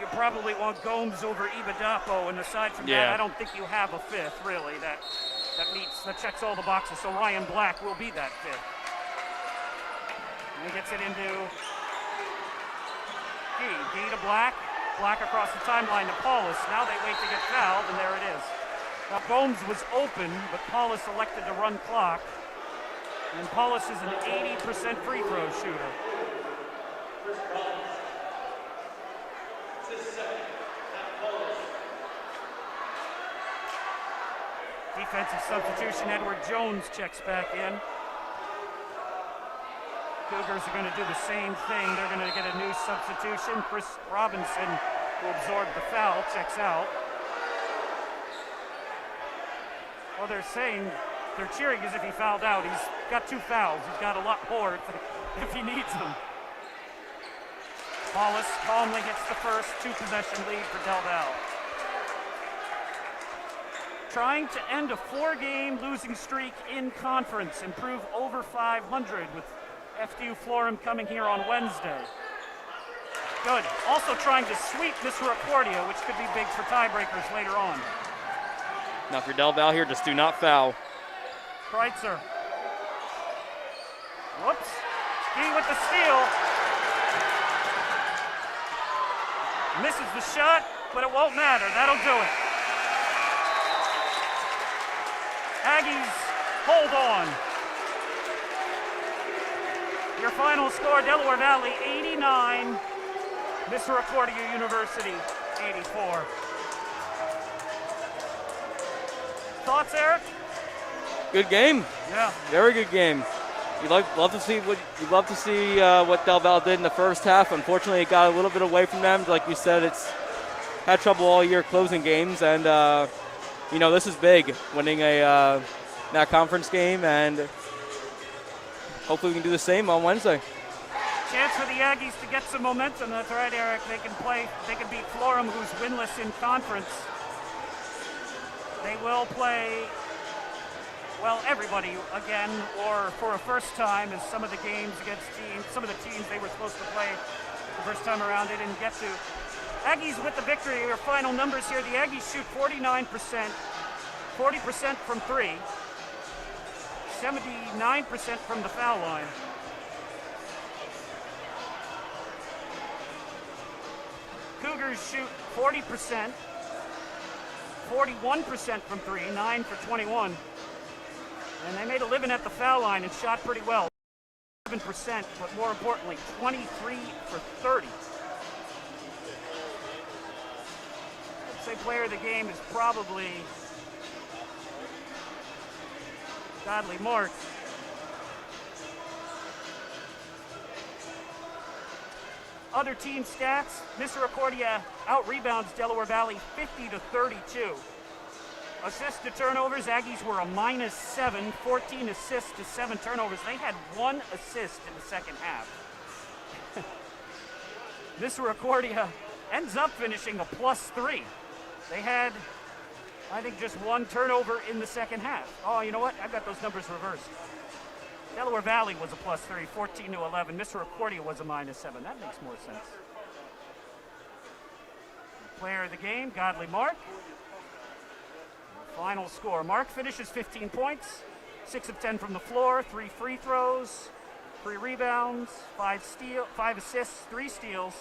You probably want Gomes over Ibadapo, and aside from that, I don't think you have a fifth really that checks all the boxes. So Ryan Black will be that fifth. And he gets it into Gee to Black. Black across the timeline to Paulus. Now they wait to get fouled, and there it is. Now Gomes was open, but Paulus elected to run clock. And Paulus is an 80% free throw shooter. Defensive substitution, Edward Jones checks back in. Cougars are going to do the same thing. They're going to get a new substitution. Chris Robinson will absorb the foul, checks out. Well, they're cheering as if he fouled out. He's got 2 fouls. He's got a lot more if he needs them. Paulus calmly gets the first 2-possession lead for Del Val. Trying to end a 4-game losing streak in conference, improve over 500 with FDU Florham coming here on Wednesday. Good. Also trying to sweep Misericordia, which could be big for tiebreakers later on. Now if you're Del Val here, just do not foul. Kreitzer. Whoops. Gee with the steal. Misses the shot, but it won't matter. That'll do it. Aggies, hold on. Your final score, Delaware Valley 89, Misericordia University 84. Thoughts, Eric? Good game. Yeah. Very good game. You'd love to see what Del Val did in the first half. Unfortunately, it got a little bit away from them. Like you said, it's had trouble all year closing games, and this is big, winning a that conference game, and hopefully we can do the same on Wednesday. Chance for the Aggies to get some momentum. That's right, Eric. They can beat Florham, who's winless in conference. They will play, everybody again, or for a first time, as some of the games against some of the teams they were supposed to play the first time around they didn't get to. Aggies with the victory. Your final numbers here. The Aggies shoot 49%, 40% from 3, 79% from the foul line. Cougars shoot 40%, 41% from 3, 9 for 21. And they made a living at the foul line and shot pretty well. 7%, but more importantly, 23 for 30. I'd say player of the game is probably Godly Mark. Other team stats, Misericordia out-rebounds Delaware Valley 50-32. Assists to turnovers, Aggies were a -7, 14 assists to 7 turnovers. They had 1 assist in the second half. Misericordia ends up finishing a +3. They had, I think, just 1 turnover in the second half. Oh, you know what? I've got those numbers reversed. Delaware Valley was a +3, 14-11. Misericordia was a -7. That makes more sense. Player of the game, Godly Mark. Final score. Mark finishes 15 points, 6 of 10 from the floor, 3 free throws, 3 rebounds, 5 assists, 3 steals,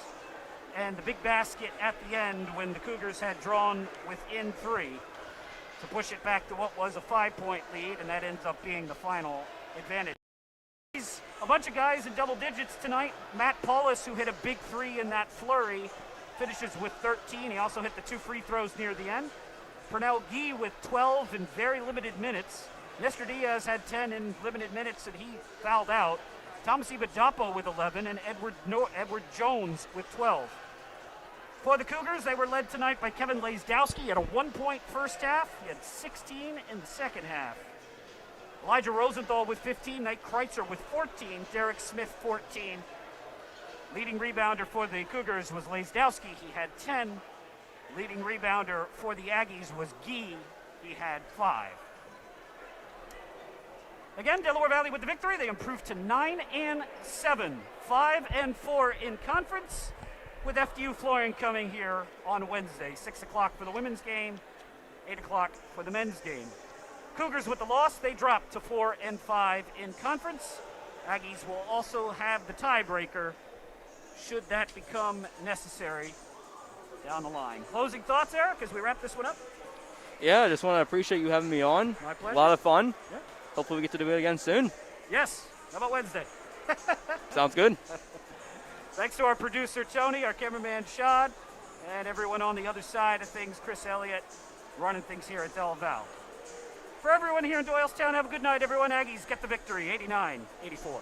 and the big basket at the end when the Cougars had drawn within 3 to push it back to what was a 5-point lead, and that ends up being the final advantage. A bunch of guys in double digits tonight. Matt Paulus, who hit a big 3 in that flurry, finishes with 13. He also hit the 2 free throws near the end. Pernell Gee with 12 in very limited minutes. Nestor Diaz had 10 in limited minutes, and he fouled out. Thomas Ibadapo with 11, and Edward Jones with 12. For the Cougars, they were led tonight by Kevin Lazdowski. He had a 1-point first half. He had 16 in the second half. Elijah Rosenthal with 15, Nate Kreitzer with 14, Derek Smith 14. Leading rebounder for the Cougars was Lazdowski. He had 10. Leading rebounder for the Aggies was Gee. He had 5. Again, Delaware Valley with the victory. They improved to 9-7, 5-4 in conference, with FDU Flooring coming here on Wednesday, 6 o'clock for the women's game, 8 o'clock for the men's game. Cougars with the loss, they dropped to 4-5 in conference. Aggies will also have the tiebreaker should that become necessary down the line. Closing thoughts, Eric, as we wrap this one up? Yeah, I just want to appreciate you having me on. My pleasure. A lot of fun. Yeah. Hopefully we get to do it again soon. Yes. How about Wednesday? Sounds good. Thanks to our producer, Tony, our cameraman, Shad, and everyone on the other side of things, Chris Elliott, running things here at Del Val. For everyone here in Doylestown, have a good night, everyone. Aggies get the victory, 89-84.